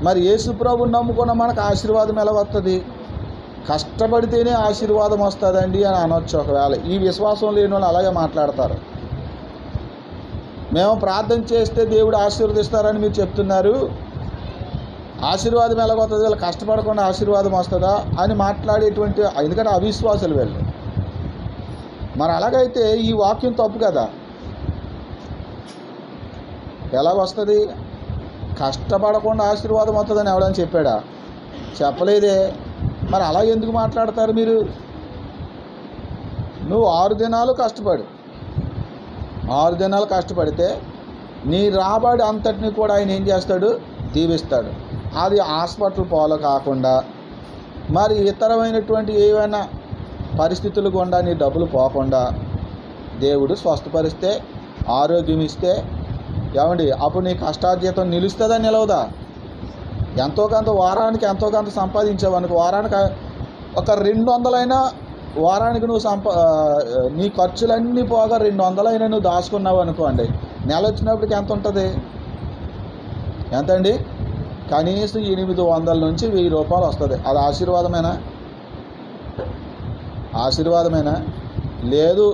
మరి యేసుప్రభుని నమ్ముకున్న మనకు ఆశీర్వాదం ఎలా వస్తుంది? కష్టపడితేనే ఆశీర్వాదం వస్తుందండి అని అనొచ్చు ఒకవేళ. ఈ విశ్వాసం లేని వాళ్ళు అలాగే మాట్లాడతారు. మేము ప్రార్థన చేస్తే దేవుడు ఆశీర్వదిస్తారని మీరు చెప్తున్నారు, ఆశీర్వాదం ఎలాగొస్తుంది? వీళ్ళు కష్టపడకుండా ఆశీర్వాదం వస్తుందా అని మాట్లాడేటువంటి, ఎందుకంటే అవిశ్వాసులు వీళ్ళు. మరి అలాగైతే ఈ వాక్యం తప్పు కదా. ఎలా వస్తుంది? కష్టపడకుండా ఆశీర్వాదం వస్తుందని ఎవడని చెప్పాడా? చెప్పలేదే. మరి అలా ఎందుకు మాట్లాడతారు మీరు? నువ్వు 6 దినాలు కష్టపడు, 6 దినాలు కష్టపడితే నీ రాబడి అంతటిని కూడా ఆయన ఏం చేస్తాడు? దీవిస్తాడు. అది హాస్పిటల్ పోలో కాకుండా మరి ఇతరమైనటువంటి ఏవైనా పరిస్థితులు గుండా నీ డబ్బులు పోకుండా దేవుడు స్వస్థపరిస్తే, ఆరోగ్యం ఇస్తే, ఏమండి అప్పుడు నీ కష్టార్జితం నిలుస్తుందా నిలవదా? ఎంతో కొంత వారానికి ఎంతో కొంత సంపాదించావనుకో, వారానికి ఒక 200 వారానికి నువ్వు నీ ఖర్చులన్నీ పోగా 200 నువ్వు దాచుకున్నావు అనుకోండి, నెల వచ్చినప్పటికి ఎంత ఉంటుంది? ఎంతండి? కనీసం 800 నుంచి 1000 రూపాయలు వస్తుంది. అది ఆశీర్వాదమేనా? ఆశీర్వాదమేనా? లేదు.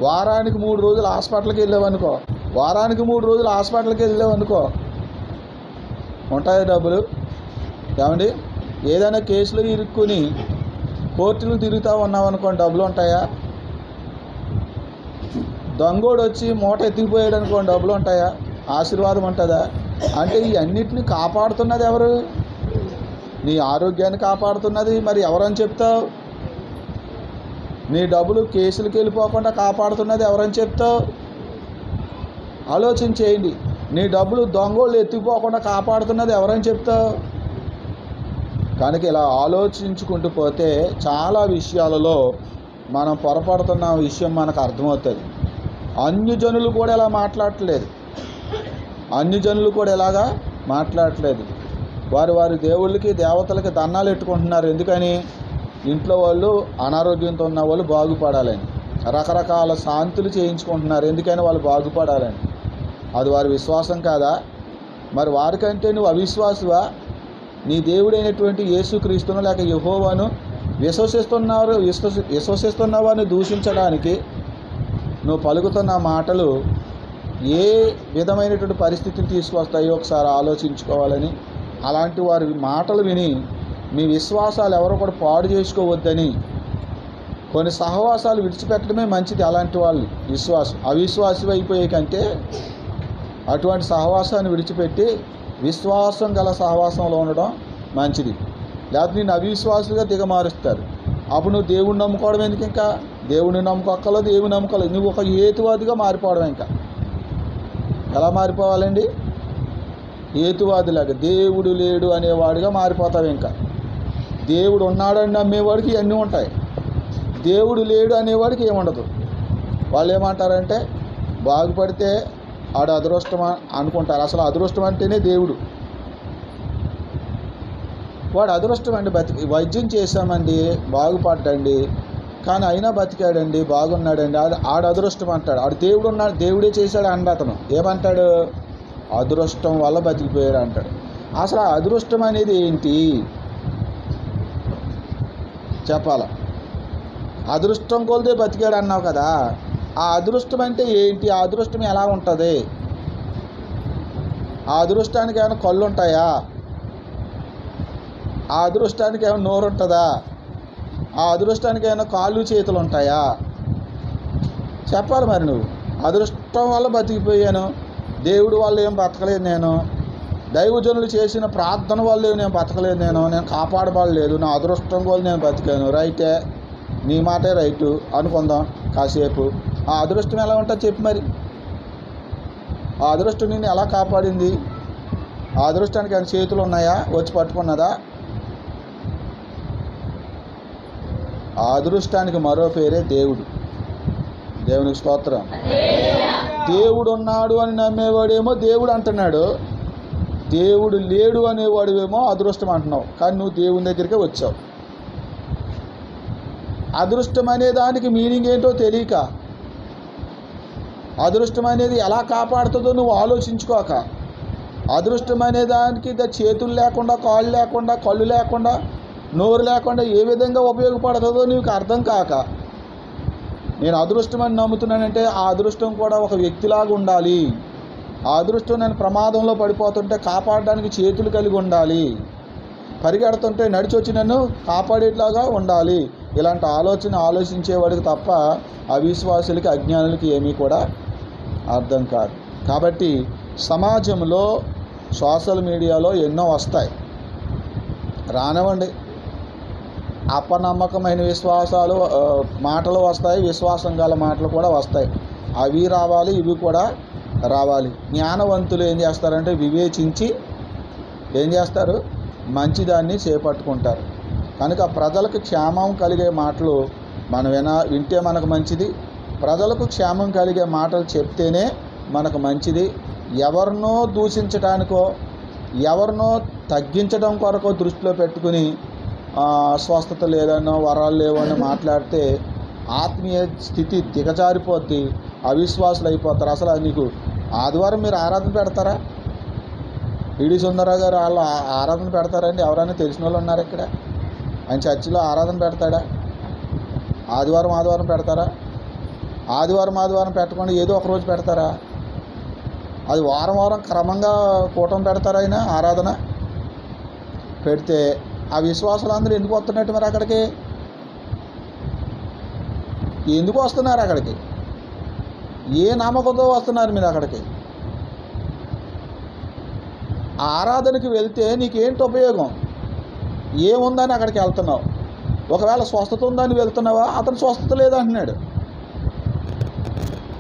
వారానికి 3 రోజులు హాస్పిటల్కి వెళ్ళావనుకో, వారానికి 3 రోజులు హాస్పిటల్కి వెళ్ళావనుకో, ఉంటాయి డబ్బులు? ఏమండి? ఏదైనా కేసులో ఇరుక్కుని కోర్టులు తిరుగుతూ ఉన్నామనుకోండి, డబ్బులు ఉంటాయా? దొంగోడు వచ్చి మూట ఎత్తికిపోయాడు అనుకోండి, డబ్బులు ఉంటాయా? ఆశీర్వాదం ఉంటుందా? అంటే ఈ అన్నిటిని కాపాడుతున్నది ఎవరు? నీ ఆరోగ్యాన్ని కాపాడుతున్నది మరి ఎవరని చెప్తావు? నీ డబ్బులు కేసులకు వెళ్ళిపోకుండా కాపాడుతున్నది ఎవరని చెప్తావు? ఆలోచన చేయండి. నీ డబ్బులు దొంగోళ్ళు ఎత్తుకుపోకుండా కాపాడుతున్నది ఎవరని చెప్తావు? కనుక ఇలా ఆలోచించుకుంటూ పోతే చాలా విషయాలలో మనం పొరపడుతున్న విషయం మనకు అర్థమవుతుంది. అన్యజనులు కూడా ఇలా మాట్లాడట్లేదు, అన్యజనులు కూడా ఇలాగా మాట్లాడట్లేదు. వారి వారి దేవుళ్ళకి దేవతలకి దండాలు పెట్టుకుంటున్నారు. ఎందుకని? ఇంట్లో వాళ్ళు అనారోగ్యంతో ఉన్న వాళ్ళు బాగుపడాలని, రకరకాల శాంతులు చేయించుకుంటున్నారు. ఎందుకని? వాళ్ళు బాగుపడాలని. అది వారి విశ్వాసం కాదా? మరి వారికంటే నువ్వు అవిశ్వాసువా? నీ దేవుడైనటువంటి యేసుక్రీస్తును లేక యెహోవాను విశ్వసిస్తున్నావాని దూషించడానికి నువ్వు పలుకుతున్న మాటలు ఏ విధమైనటువంటి పరిస్థితిని తీసుకొస్తాయో ఒకసారి ఆలోచించుకోవాలని, అలాంటి వారి మాటలు విని మీ విశ్వాసాలు ఎవరో కూడా పాడు చేసుకోవద్దని, కొన్ని సహవాసాలు విడిచిపెట్టడమే మంచిది. అలాంటి వాళ్ళు అవిశ్వాసం అయిపోయే కంటే అటువంటి సహవాసాన్ని విడిచిపెట్టి విశ్వాసం గల సహవాసంలో ఉండడం మంచిది. లేకపోతే నేను అవిశ్వాసులుగా దిగమారుస్తారు. అప్పుడు నువ్వు దేవుడిని నమ్ముకోవడం ఎందుకు? ఇంకా దేవుడిని నమ్ముకోక్కర్లేదు, దేవుని నమ్ముకోలేదు. నువ్వు ఒక హేతువాదిగా మారిపోవడం. ఇంకా ఎలా మారిపోవాలండి? హేతువాదిలాగా, దేవుడు లేడు అనేవాడిగా మారిపోతావు. ఇంకా దేవుడు ఉన్నాడని నమ్మేవాడికి ఇవన్నీ ఉంటాయి, దేవుడు లేడు అనేవాడికి ఏముండదు. వాళ్ళు ఏమంటారంటే బాగుపడితే ఆడు అదృష్టం అనుకుంటారు. అసలు అదృష్టం అంటేనే దేవుడు. వాడు అదృష్టం అండి. వైద్యం చేశామండి, బాగుపడ్డండి, కానీ అయినా బతికాడండి, బాగున్నాడండి, ఆడు అదృష్టం అంటాడు. ఆడు దేవుడు ఉన్నాడు, దేవుడే చేశాడు అండి. అతను ఏమంటాడు? అదృష్టం వల్ల బతికిపోయాడు అంటాడు. అసలు ఆ అదృష్టం అనేది ఏంటి చెప్పాల? అదృష్టం కొలిదే బతికాడు అన్నావు కదా, ఆ అదృష్టం అంటే ఏంటి? ఆ అదృష్టం ఎలా ఉంటుంది? ఆ అదృష్టానికి ఏమైనా కళ్ళు ఉంటాయా? ఆ అదృష్టానికి ఏమైనా నోరు ఉంటుందా? ఆ అదృష్టానికి ఏమైనా కాళ్ళు చేతులు ఉంటాయా? చెప్పాలి మరి. నువ్వు అదృష్టం వల్ల బతికిపోయాను, దేవుడి వల్ల ఏం బతకలేదు నేను, దైవజనులు చేసిన ప్రార్థన వల్ల నేను బతకలేదు, నేను కాపాడబడలేదు, నా అదృష్టం వల్ల నేను బతికాను. రైటే, నీ మాటే రైటు అనుకుందాం కాసేపు. ఆ అదృష్టం ఎలా ఉంటుంది చెప్పు మరి? ఆ అదృష్టం నిన్ను ఎలా కాపాడింది? ఆ అదృష్టానికి ఏమైనా చేతులు ఉన్నాయా? వచ్చి పట్టుకున్నదా? ఆ అదృష్టానికి మరో పేరే దేవుడు. దేవునికి స్తోత్రం. దేవుడు ఉన్నాడు అని నమ్మేవాడేమో దేవుడు అంటున్నాడు, దేవుడు లేడు అనేవాడువేమో అదృష్టం అంటున్నావు. కానీ నువ్వు దేవుని దగ్గరికే వచ్చావు. అదృష్టం అనే దానికి మీనింగ్ ఏంటో తెలియక, అదృష్టం అనేది ఎలా కాపాడుతుందో నువ్వు ఆలోచించుకోక, అదృష్టం అనే దానికి చేతులు లేకుండా, కాళ్ళు లేకుండా, కళ్ళు లేకుండా, నోరు లేకుండా ఏ విధంగా ఉపయోగపడుతుందో నీకు అర్థం కాక, నేను అదృష్టం అని నమ్ముతున్నానంటే ఆ అదృష్టం కూడా ఒక వ్యక్తిలాగా ఉండాలి. ఆ అదృష్టం నేను ప్రమాదంలో పడిపోతుంటే కాపాడడానికి చేతులు కలిగి ఉండాలి, పరిగెడుతుంటే నడిచొచ్చి నన్ను కాపాడేట్లాగా ఉండాలి. ఇలాంటి ఆలోచించేవాడికి తప్ప అవిశ్వాసులకి, అజ్ఞానులకి ఏమీ కూడా అర్థం కాదు. కాబట్టి సమాజంలో సోషల్ మీడియాలో ఎన్నో వస్తాయి, రానివ్వండి. అపనమ్మకమైన విశ్వాసాలు మాటలు వస్తాయి, విశ్వాసం గల మాటలు కూడా వస్తాయి. అవి రావాలి, ఇవి కూడా రావాలి. జ్ఞానవంతులు ఏం చేస్తారంటే వివేచించి ఏం చేస్తారు? మంచిదాన్ని చేపట్టుకుంటారు. కనుక ప్రజలకు క్షేమం కలిగే మాటలు మనం వింటే మనకు మంచిది. ప్రజలకు క్షేమం కలిగే మాటలు చెప్తేనే మనకు మంచిది. ఎవరినో దూషించడానికో, ఎవరినో తగ్గించడం కొరకో దృష్టిలో పెట్టుకుని స్వస్థత లేదనో, వరాలు లేవని మాట్లాడితే ఆత్మీయ స్థితి దిగజారిపోద్ది, అవిశ్వాసులు అయిపోతారు. అసలు నీకు ఆదివారం మీరు ఆరాధన పెడతారా? ఈడి సుందరరావు గారు వాళ్ళు ఆరాధన పెడతారండి? ఎవరైనా తెలిసిన వాళ్ళు ఉన్నారు ఇక్కడ? ఆయన చర్చిలో ఆరాధన పెడతాడా? ఆదివారం పెడతారా? ఆదివారం పెట్టకుండా ఏదో ఒక రోజు పెడతారా? అది వారం క్రమంగా కూటమి పెడతారా? ఆయన ఆరాధన పెడితే ఆ విశ్వాసులందరూ ఎందుకు వస్తున్నట్టు మరి అక్కడికి? ఎందుకు వస్తున్నారు అక్కడికి? ఏ నమ్మకంతో వస్తున్నారు మీరు అక్కడికి? ఆరాధనకి వెళ్తే నీకేంటి ఉపయోగం? ఏముందని అక్కడికి వెళ్తున్నావు? ఒకవేళ స్వస్థత ఉందని వెళ్తున్నావా? అతను స్వస్థత లేదంటున్నాడు.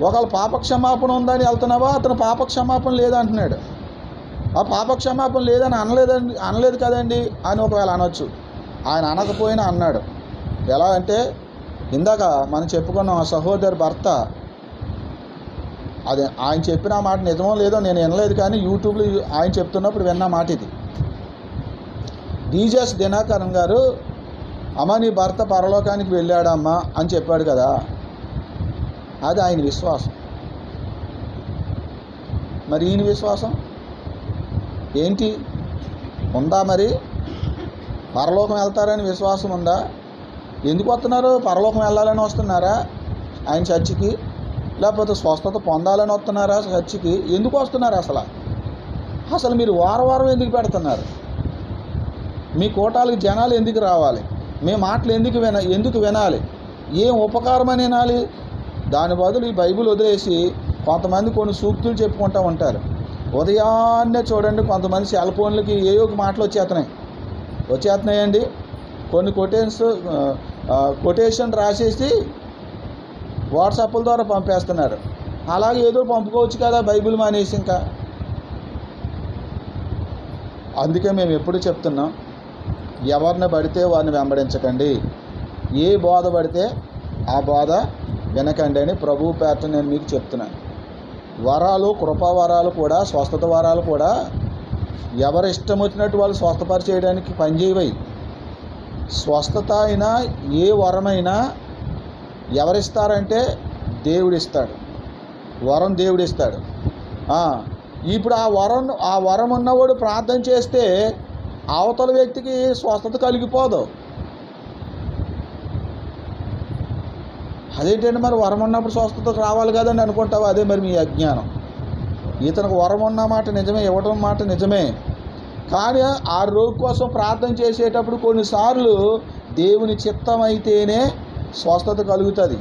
ఒకవేళ పాపక్షమాపణ ఉందని వెళ్తున్నావా? అతను పాపక్షమాపణ లేదంటున్నాడు. ఆ పాపక్షమాపణ లేదని అనలేదు కదండి అని ఒకవేళ అనొచ్చు. ఆయన అనకపోయినా అన్నాడు. ఎలా అంటే ఇందాక మనం చెప్పుకున్నాం, ఆ సహోదరి భర్త, అది ఆయన చెప్పిన మాట నిజమో లేదో నేను వినలేదు, కానీ యూట్యూబ్లో ఆయన చెప్తున్నప్పుడు విన్న మాట ఇది. డీజెస్ దినకరన్ గారు అమ్మ నీ భర్త పరలోకానికి వెళ్ళాడమ్మా అని చెప్పాడు కదా, అది ఆయన విశ్వాసం. మరి ఈయన విశ్వాసం ఏంటి? ఉందా? మరి పరలోకం వెళ్తారని విశ్వాసం ఉందా? ఎందుకు వస్తున్నారు? పరలోకం వెళ్ళాలని వస్తున్నారా ఆయన చర్చికి? లేకపోతే స్వస్థత పొందాలని వస్తున్నారా చర్చికి? ఎందుకు వస్తున్నారు? అసలు మీరు వారం ఎందుకు పెడుతున్నారు? మీ కోటాలకు జనాలు ఎందుకు రావాలి? మీ మాటలు ఎందుకు వినాలి? ఏం ఉపకారం అని వినాలి? దాని బదులు ఈ బైబిల్ వదిలేసి కొంతమంది కొన్ని సూక్తులు చెప్పుకుంటూ ఉంటారు. ఉదయాన్నే చూడండి, కొంతమంది సెల్ ఫోన్లకి ఏయో మాటలు వచ్చేస్తున్నాయండి. కొన్ని కొటేషన్ రాసేసి వాట్సాప్ల ద్వారా పంపేస్తున్నారు. అలాగే ఏదో పంపుకోవచ్చు కదా బైబిల్ మానేసి. ఇంకా అందుకే మేము ఎప్పుడు చెప్తున్నాం, ఎవరిని పడితే వారిని వెంబడించకండి, ఏ బోధ పడితే ఆ బోధ వినకండి అని ప్రభువు పేరట నేను మీకు చెప్తున్నాను. వరాలు, కృపావరాలు కూడా, స్వస్థత వరాలు కూడా ఎవరి ఇష్టం వచ్చినట్టు వాళ్ళు స్వస్థపరిచేయడానికి పనిచేయవై. స్వస్థత అయినా ఏ వరమైనా ఎవరిస్తారంటే దేవుడిస్తాడు. వరం దేవుడిస్తాడు. ఇప్పుడు ఆ వరం ఉన్నవాడు ప్రార్థన చేస్తే అవతల వ్యక్తికి స్వస్థత కలిగిపోదు. అదేంటంటే మరి వరం ఉన్నప్పుడు స్వస్థత రావాలి కదండి అనుకుంటావు. అదే మరి మీ అజ్ఞానం. ఇతనికి వరం ఉన్న మాట నిజమే, ఇవ్వడం మాట నిజమే. కానీ ఆ రోగి కోసం ప్రార్థన చేసేటప్పుడు కొన్నిసార్లు దేవుని చిత్తం అయితేనే స్వస్థత కలుగుతుంది.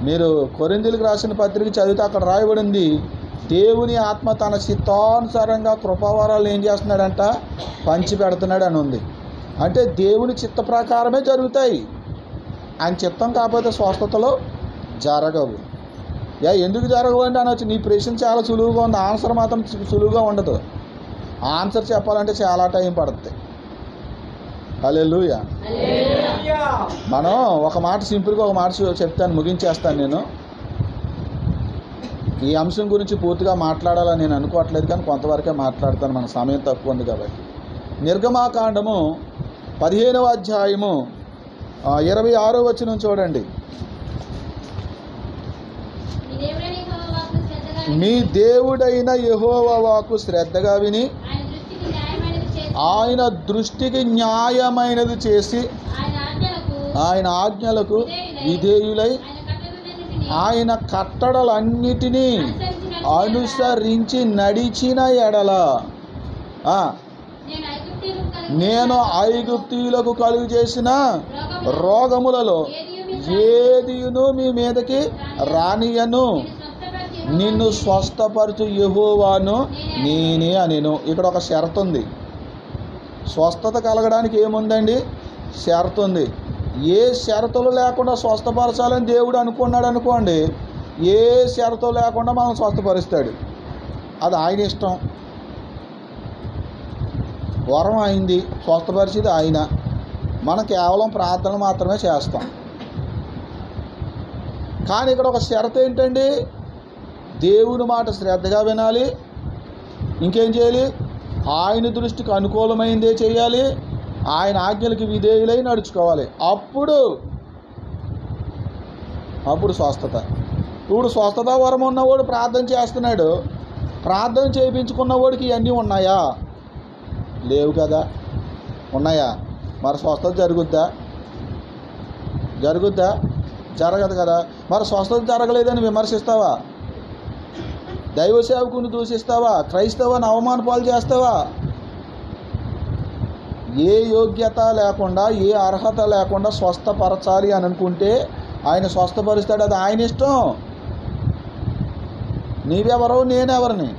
మీరు కొరింథీయులకు రాసిన పత్రిక చదివితే అక్కడ రాయబడింది, దేవుని ఆత్మ తన చిత్తానుసారంగా కృపావరాలు ఏం చేస్తున్నాడంట? పంచి పెడుతున్నాడు అని ఉంది. అంటే దేవుని చిత్త ప్రకారమే జరుగుతాయి. ఆయన చిత్తం కాకపోతే స్వస్థతలు జరగవు. ఎందుకు జరగవు అంటే అనొచ్చు. నీ ప్రశ్న చాలా సులువుగా ఉంది, ఆన్సర్ మాత్రం సులువుగా ఉండదు. ఆన్సర్ చెప్పాలంటే చాలా టైం పడుతుంది. హల్లెలూయా. మనం ఒక మాట సింపుల్గా ఒక మాట చెప్తాను, ముగించేస్తాను. నేను ఈ అంశం గురించి పూర్తిగా మాట్లాడాలని నేను అనుకోవట్లేదు, కానీ కొంతవరకే మాట్లాడతాను, మన సమయం తక్కువ ఉంది కాబట్టి. నిర్గమాకాండము 15వ అధ్యాయము 26వ వచనం చూడండి. మీ దేవుడైన యెహోవా వాక్కు శ్రద్ధగా విని ఆయన దృష్టికి న్యాయమైనది చేసి ఆయన ఆజ్ఞలకు విధేయులై ఆయన కట్టడలన్నిటినీ అనుసరించి నడిచిన ఎడల నేను ఐగుప్తీయులకు కలుగు చేసిన రోగములలో ఏదియును మీ మీదకి రానియను, నిన్ను స్వస్థపరచు యెహోవాను నేనే అనెను. ఇక్కడ ఒక షరతు ఉంది. స్వస్థత కలగడానికి ఏముందండి? షరతు ఉంది. ఏ షరతులు లేకుండా స్వస్థపరచాలని దేవుడు అనుకున్నాడు అనుకోండి, ఏ షరతు లేకుండా మనం స్వస్థపరుస్తాడు. అది ఆయన ఇష్టం. వరం అయింది, స్వస్థపరిచేది ఆయన. మనం కేవలం ప్రార్థన మాత్రమే చేస్తాం. కానీ ఇక్కడ ఒక షరతు ఏంటండి? దేవుని మాట శ్రద్ధగా వినాలి. ఇంకేం చేయాలి? ఆయన దృష్టికి అనుకూలమైందే చేయాలి. ఆయన ఆజ్ఞలకి విధేయులై నడుచుకోవాలి. అప్పుడు స్వస్థత. ఇప్పుడు స్వస్థత వరం ఉన్నవాడు ప్రార్థన చేస్తున్నాడు. ప్రార్థన చేయించుకున్నవాడికి ఇవన్నీ ఉన్నాయా? లేవు కదా. ఉన్నాయా? మరి స్వస్థత జరుగుద్దా? జరగదు కదా. మరి స్వస్థత జరగలేదని విమర్శిస్తావా? దైవ సేవకుని దూషిస్తావా? క్రైస్తవాన్ని అవమాన పాలు చేస్తావా? ఏ యోగ్యత లేకుండా, ఏ అర్హత లేకుండా స్వస్థపరచాలి అని అనుకుంటే ఆయన స్వస్థపరుస్తాడు. అది ఆయన ఇష్టం. నీవెవరో నేనెవరిని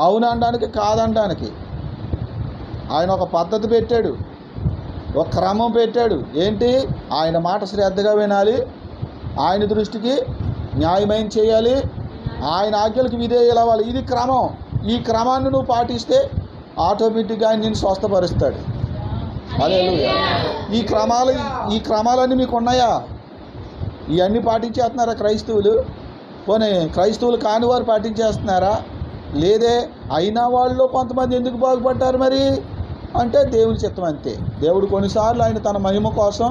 అవుననడానికి కాదనడానికి ఆయన ఒక పద్ధతి పెట్టాడు, ఒక క్రమం పెట్టాడు. ఏంటి? ఆయన మాట శ్రద్ధగా వినాలి, ఆయన దృష్టికి న్యాయమైన చేయాలి, ఆయన ఆజ్ఞలకు విధేయులు అవ్వాలి. ఇది క్రమం. ఈ క్రమాన్ని నువ్వు పాటిస్తే ఆటోమేటిక్గా ఆయన నిన్ను స్వస్థపరుస్తాడు. హల్లెలూయా. ఈ క్రమాలన్నీ మీకు ఉన్నాయా? ఇవన్నీ పాటించేస్తున్నారా క్రైస్తవులు? పోనీ క్రైస్తవులు కాని వారు పాటించేస్తున్నారా? లేదే. అయినా వాళ్ళు కొంతమంది ఎందుకు బాగుపడ్డారు? మరి అంటే దేవుని చిత్తం అంతే. దేవుడు కొన్నిసార్లు ఆయన తన మహిమ కోసం,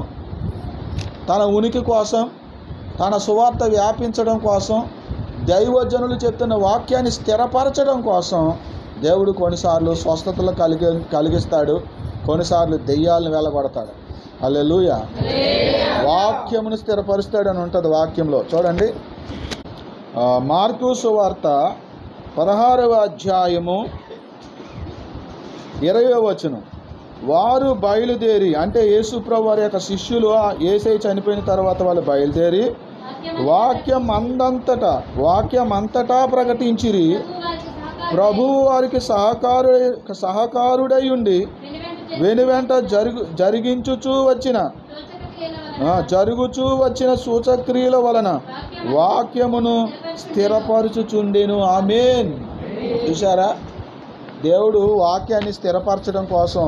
తన ఉనికి కోసం, తన సువార్త వ్యాపించడం కోసం, దైవజనులు చెప్తున్న వాక్యాన్ని స్థిరపరచడం కోసం దేవుడు కొన్నిసార్లు స్వస్థతలు కలిగిస్తాడు, కొన్నిసార్లు దెయ్యాలను వెళ్ళగొడతాడు. హల్లెలూయా. వాక్యమును స్థిరపరుస్తాడు అని ఉంటుంది వాక్యంలో. చూడండి, మార్కు సువార్త 16వ అధ్యాయము 20వ వచనం. వారు బయలుదేరి, అంటే యేసుప్రభు వారి యొక్క శిష్యులు యేసయ్య చనిపోయిన తర్వాత వాళ్ళు బయలుదేరి వాక్యం అంతటా ప్రకటించిరి. ప్రభువు వారికి సహకారుడై ఉండి వెనువెంట జరుగుచూ వచ్చిన సూచక్రియల వలన వాక్యమును స్థిరపరచుచుండెను. ఆమేన్. చూశారా, దేవుడు వాక్యాన్ని స్థిరపరచడం కోసం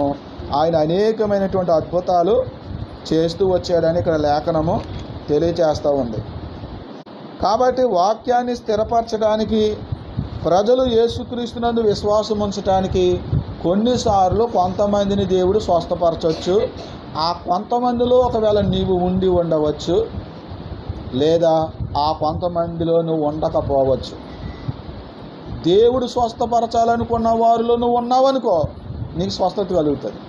ఆయన అనేకమైనటువంటి అద్భుతాలు చేస్తూ వచ్చాడని ఇక్కడ లేఖనము తెలియచేస్తూ ఉంది. కాబట్టి వాక్యాన్ని స్థిరపరచడానికి, ప్రజలు యేసుక్రీస్తునందు విశ్వాసం ఉంచడానికి కొన్నిసార్లు కొంతమందిని దేవుడు స్వస్థపరచవచ్చు. ఆ కొంతమందిలో ఒకవేళ నీవు ఉండి ఉండవచ్చు, లేదా ఆ కొంతమందిలో నువ్వు ఉండకపోవచ్చు. దేవుడు స్వస్థపరచాలనుకున్న వారిలో నువ్వు ఉన్నావనుకో, నీకు స్వస్థత కలుగుతుంది.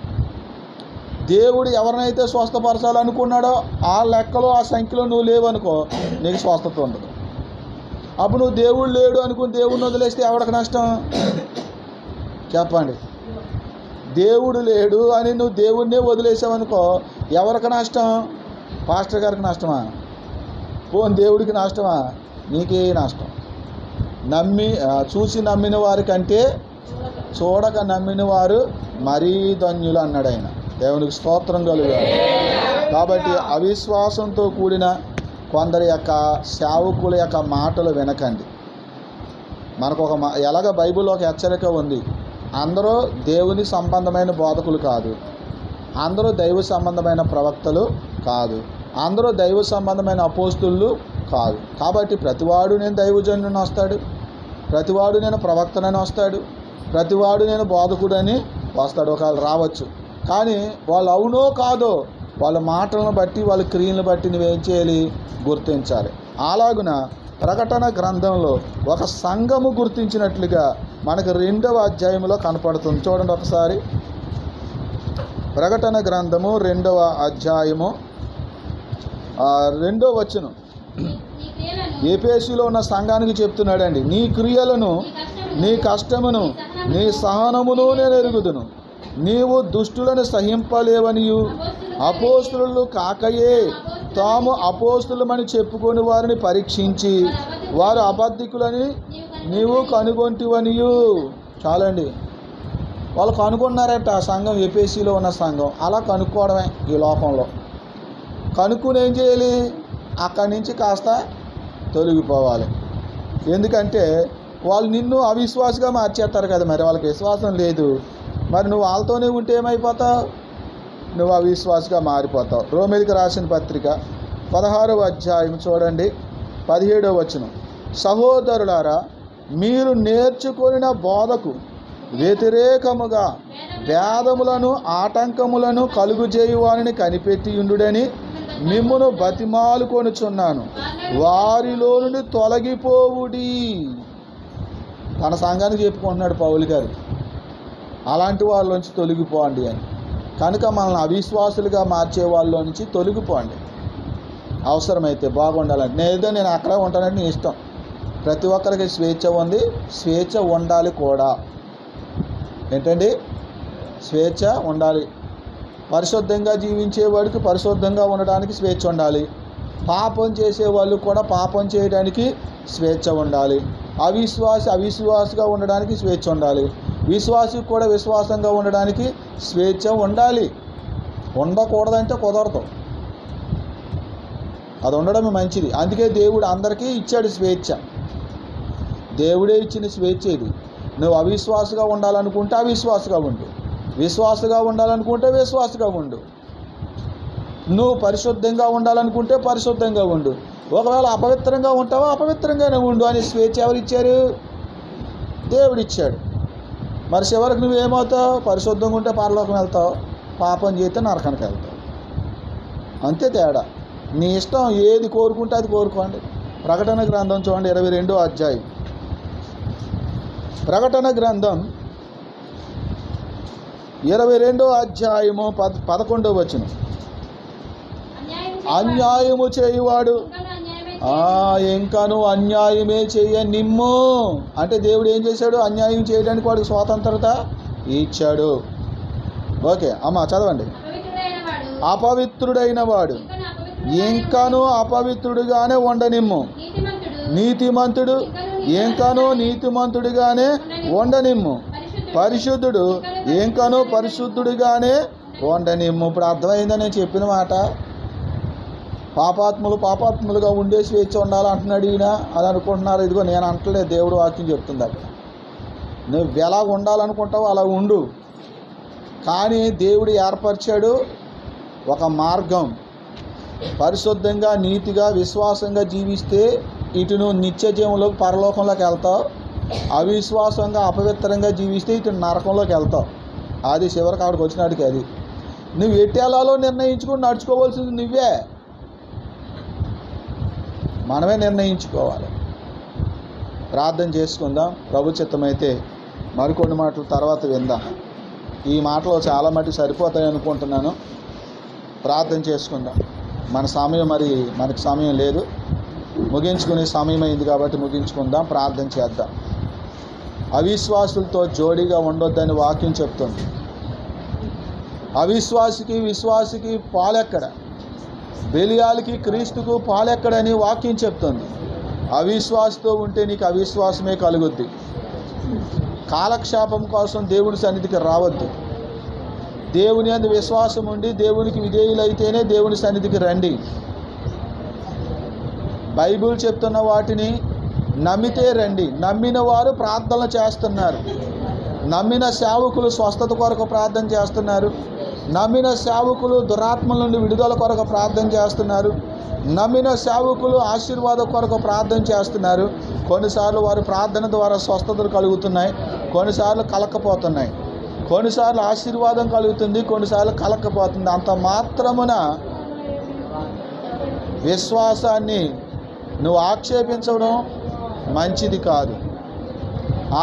దేవుడు ఎవరినైతే స్వస్థపరచాలనుకున్నాడో ఆ లెక్కలో, ఆ సంఖ్యలో నువ్వు లేవనుకో, నీకు స్వస్థత ఉండదు. అప్పుడు నువ్వు దేవుడు లేడు అనుకుని దేవుడిని వదిలేస్తే ఎవరికి నష్టం చెప్పండి? దేవుడు లేడు అని నువ్వు దేవుడినే వదిలేసావనుకో, ఎవరికి నష్టం? పాస్టర్ గారికి నష్టమా? పోనీ దేవుడికి నష్టమా? నీకే నష్టం. చూసి నమ్మిన వారికంటే చూడక నమ్మిన వారు మరీ ధన్యులు అన్నాడు ఆయన. దేవునికి స్తోత్రం కలుగాలి. కాబట్టి అవిశ్వాసంతో కూడిన కొందరి యొక్క సేవకుల యొక్క మాటలు వినకండి. మనకు ఎలాగ బైబిల్లో ఒక హెచ్చరిక ఉంది, అందరూ దేవుని సంబంధమైన బోధకులు కాదు, అందరూ దైవ సంబంధమైన ప్రవక్తలు కాదు, అందరూ దైవ సంబంధమైన అపోస్తులు కాదు. కాబట్టి ప్రతివాడు నేను దైవజనుని వస్తాడు, ప్రతివాడు నేను ప్రవక్తనని వస్తాడు, ప్రతివాడు నేను బోధకుడని వస్తాడు. ఒకవేళ రావచ్చు, కానీ వాళ్ళు అవునో కాదో వాళ్ళ మాటలను బట్టి, వాళ్ళ క్రియలను బట్టి నువ్వేం చేయాలి? గుర్తించాలి. అలాగున ప్రకటన గ్రంథంలో ఒక సంఘము గుర్తించినట్లుగా మనకు 2వ అధ్యాయంలో కనపడుతుంది. చూడండి ఒకసారి, ప్రకటన గ్రంథము 2వ అధ్యాయము 2వ వచనం. ఎఫెసులో ఉన్న సంఘానికి చెప్తున్నాడండి, నీ క్రియలను, నీ కష్టమును, నీ సహనమును నేను ఎరుగుదును. నీవు దుష్టులను సహింపలేవనియు, అపోస్తులు కాకయే తాము అపోస్తులమని చెప్పుకొని వారిని పరీక్షించి వారు అబద్ధికులని నీవు కనుగొంటివనియు. చాలండి, వాళ్ళు కనుగొన్నారట. ఆ సంఘం, ఎఫెసులో ఉన్న సంఘం అలా కనుక్కోవడమే ఈ లోకంలో. కనుక్కుని ఏం చేయాలి? అక్కడి నుంచి కాస్త తొలగిపోవాలి. ఎందుకంటే వాళ్ళు నిన్ను అవిశ్వాసగా మార్చేస్తారు కదా. మరి వాళ్ళకి విశ్వాసం లేదు, మరి నువ్వు వాళ్ళతోనే ఉంటే ఏమైపోతావు? నువ్వు అవిశ్వాసగా మారిపోతావు. రోమీయులకు రాసిన పత్రిక 16వ అధ్యాయం చూడండి, 17వ వచనం. సహోదరులారా, మీరు నేర్చుకొనిన బోధకు వ్యతిరేకముగా భేదములను ఆటంకములను కలుగుజేయువానిని కనిపెట్టియుండుడని మిమ్మును బతిమాలుకొనుచున్నాను. వారిలో నుండి తొలగిపోవుడి. తన సంఘానికి చెప్పుకుంటున్నాడు పౌలు గారు, అలాంటి వాళ్ళ నుంచి తొలగిపోండి అని. కనుక మనల్ని అవిశ్వాసులుగా మార్చే వాళ్ళ నుంచి తొలగిపోండి. అవసరమైతే బాగుండాలంటే నేను అక్కడ ఉంటానంటే నీ ఇష్టం. ప్రతి ఒక్కరికి స్వేచ్ఛ ఉంది, స్వేచ్ఛ ఉండాలి కూడా. ఏంటండి? స్వేచ్ఛ ఉండాలి. పరిశుద్ధంగా జీవించేవాడికి పరిశుద్ధంగా ఉండడానికి స్వేచ్ఛ ఉండాలి. పాపం చేసేవాళ్ళు కూడా పాపం చేయడానికి స్వేచ్ఛ ఉండాలి. అవిశ్వాసిగా ఉండడానికి స్వేచ్ఛ ఉండాలి. విశ్వాసికి కూడా విశ్వాసంగా ఉండడానికి స్వేచ్ఛ ఉండాలి. ఉండకూడదంటే కుదరదు. అది ఉండడమే మంచిది. అందుకే దేవుడు అందరికీ ఇచ్చాడు స్వేచ్ఛ. దేవుడే ఇచ్చిన స్వేచ్ఛ ఇది. నువ్వు అవిశ్వాసగా ఉండాలనుకుంటే అవిశ్వాసగా ఉండు, విశ్వాసగా ఉండాలనుకుంటే విశ్వాసగా ఉండు. నువ్వు పరిశుద్ధంగా ఉండాలనుకుంటే పరిశుద్ధంగా ఉండు. ఒకవేళ అపవిత్రంగా ఉంటావా అపవిత్రంగానే ఉండు అని స్వేచ్ఛ ఎవరు ఇచ్చారు? దేవుడు ఇచ్చాడు. మరి చివరికి నువ్వేమవుతావు? పరిశుద్ధంగా ఉంటే పరలోకం వెళ్తావు, పాపం చేస్తే నరకానికి వెళ్తావు. అంతే తేడా. నీ ఇష్టం, ఏది కోరుకుంటే అది కోరుకోండి. ప్రకటన గ్రంథం చూడండి, 22వ అధ్యాయం. ప్రకటన గ్రంథం 22వ అధ్యాయము 11వ వచనం. అన్యాయము చేయువాడు ఇంకను అన్యాయమే చేయ నిమ్ము. అంటే దేవుడు ఏం చేశాడు? అన్యాయం చేయడానికి వాడికి స్వాతంత్రత ఇచ్చాడు. ఓకే అమ్మా, చదవండి. అపవిత్రుడైన వాడు ఇంకను అపవిత్రుడుగానే ఉండనిమ్ము. నీతిమంతుడు ఇంకను నీతిమంతుడిగానే ఉండనిమ్ము. పరిశుద్ధుడు ఇంకను పరిశుద్ధుడిగానే ఉండనిమ్ము. ఇప్పుడు అర్థమైందని నేను చెప్పిన మాట. పాపాత్ములుగా ఉండే స్వేచ్ఛ ఉండాలంటున్నాడు ఈయన. అది అనుకుంటున్నారు. ఇదిగో నేను అంటలేదు, దేవుడు వాక్యం చెప్తుంది. అక్కడ నువ్వు ఎలా ఉండాలనుకుంటావు అలా ఉండు. కానీ దేవుడు ఏర్పరిచాడు ఒక మార్గం. పరిశుద్ధంగా, నీతిగా, విశ్వాసంగా జీవిస్తే ఇటు నువ్వు నిత్య జీవంలోకి, పరలోకంలోకి వెళ్తావు. అవిశ్వాసంగా, అపవిత్రంగా జీవిస్తే ఇటు నరకంలోకి వెళ్తావు. అది చివరికి అక్కడికి వచ్చినాడికి అది. నువ్వు ఎట్టేలాలో నిర్ణయించుకుని నడుచుకోవాల్సింది నువ్వే. మనమే నిర్ణయించుకోవాలి. ప్రార్థన చేసుకుందాం. ప్రభు చిత్తమైతే మరికొన్ని మాటలు తర్వాత విందాం. ఈ మాటలు చాలా మటుకు సరిపోతాయి అనుకుంటున్నాను. ప్రార్థన చేసుకుందాం. మన సమయం, మనకు సమయం లేదు, ముగించుకునే సమయం అయింది కాబట్టి ముగించుకుందాం. ప్రార్థన చేద్దాం. అవిశ్వాసులతో జోడీగా ఉండొద్దని వాక్యం చెప్తుంది. అవిశ్వాసికి విశ్వాసికి పాలెక్కడ? బెలియాలకి క్రీస్తుకు పాలెక్కడని వాక్యం చెప్తుంది. అవిశ్వాసతో ఉంటే నీకు అవిశ్వాసమే కలుగుద్ది. కాలక్షేపం కోసం దేవుని సన్నిధికి రావద్దు. దేవుని అందు విశ్వాసం ఉండి దేవునికి విధేయులైతేనే దేవుని సన్నిధికి రండి. బైబిల్ చెప్తున్న వాటిని నమ్మితే రండి. నమ్మిన వారు ప్రార్థన చేస్తున్నారు. నమ్మిన సేవకులు స్వస్థత కొరకు ప్రార్థన చేస్తున్నారు. నమ్మిన సేవకులు దురాత్మల నుండి విడుదల కొరకు ప్రార్థన చేస్తున్నారు. నమ్మిన సేవకులు ఆశీర్వాదం కొరకు ప్రార్థన చేస్తున్నారు. కొన్నిసార్లు వారి ప్రార్థన ద్వారా స్వస్థతలు కలుగుతున్నాయి, కొన్నిసార్లు కలక్కపోతున్నాయి. కొన్నిసార్లు ఆశీర్వాదం కలుగుతుంది, కొన్నిసార్లు కలక్కపోతుంది. అంత మాత్రమున విశ్వాసాన్ని నువ్వు ఆక్షేపించడం మంచిది కాదు.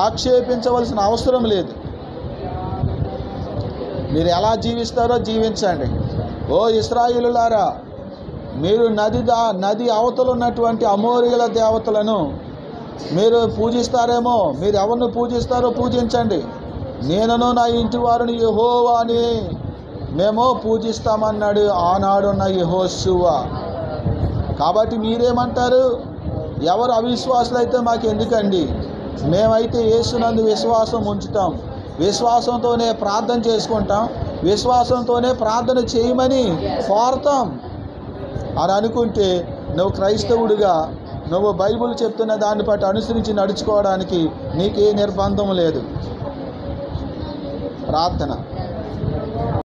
ఆక్షేపించవలసిన అవసరం లేదు. మీరు ఎలా జీవిస్తారో జీవించండి. ఓ ఇశ్రాయేలులారా, మీరు నది అవతల ఉన్నటువంటి అమోరీయుల దేవతలను మీరు పూజిస్తారేమో. మీరు ఎవరిని పూజిస్తారో పూజించండి. నేనను నా ఇంటి వారిని యెహోవాని మేము పూజిస్తామన్నాడు ఆనాడున్న యెహోషువ. కాబట్టి మీరేమంటారు? ఎవరు అవిశ్వాసులు అయితే మాకు ఎందుకండి? మేమైతే యేసునందు విశ్వాసం ఉంచుతాం, విశ్వాసంతోనే ప్రార్థన చేసుకుంటాం, విశ్వాసంతోనే ప్రార్థన చేయమని కోరతాం అని అనుకుంటే నువ్వు క్రైస్తవుడిగా, నువ్వు బైబిల్ చెప్తున్న దాన్ని బట్టి అనుసరించి నడుచుకోవడానికి నీకే నిర్బంధం లేదు. ప్రార్థన.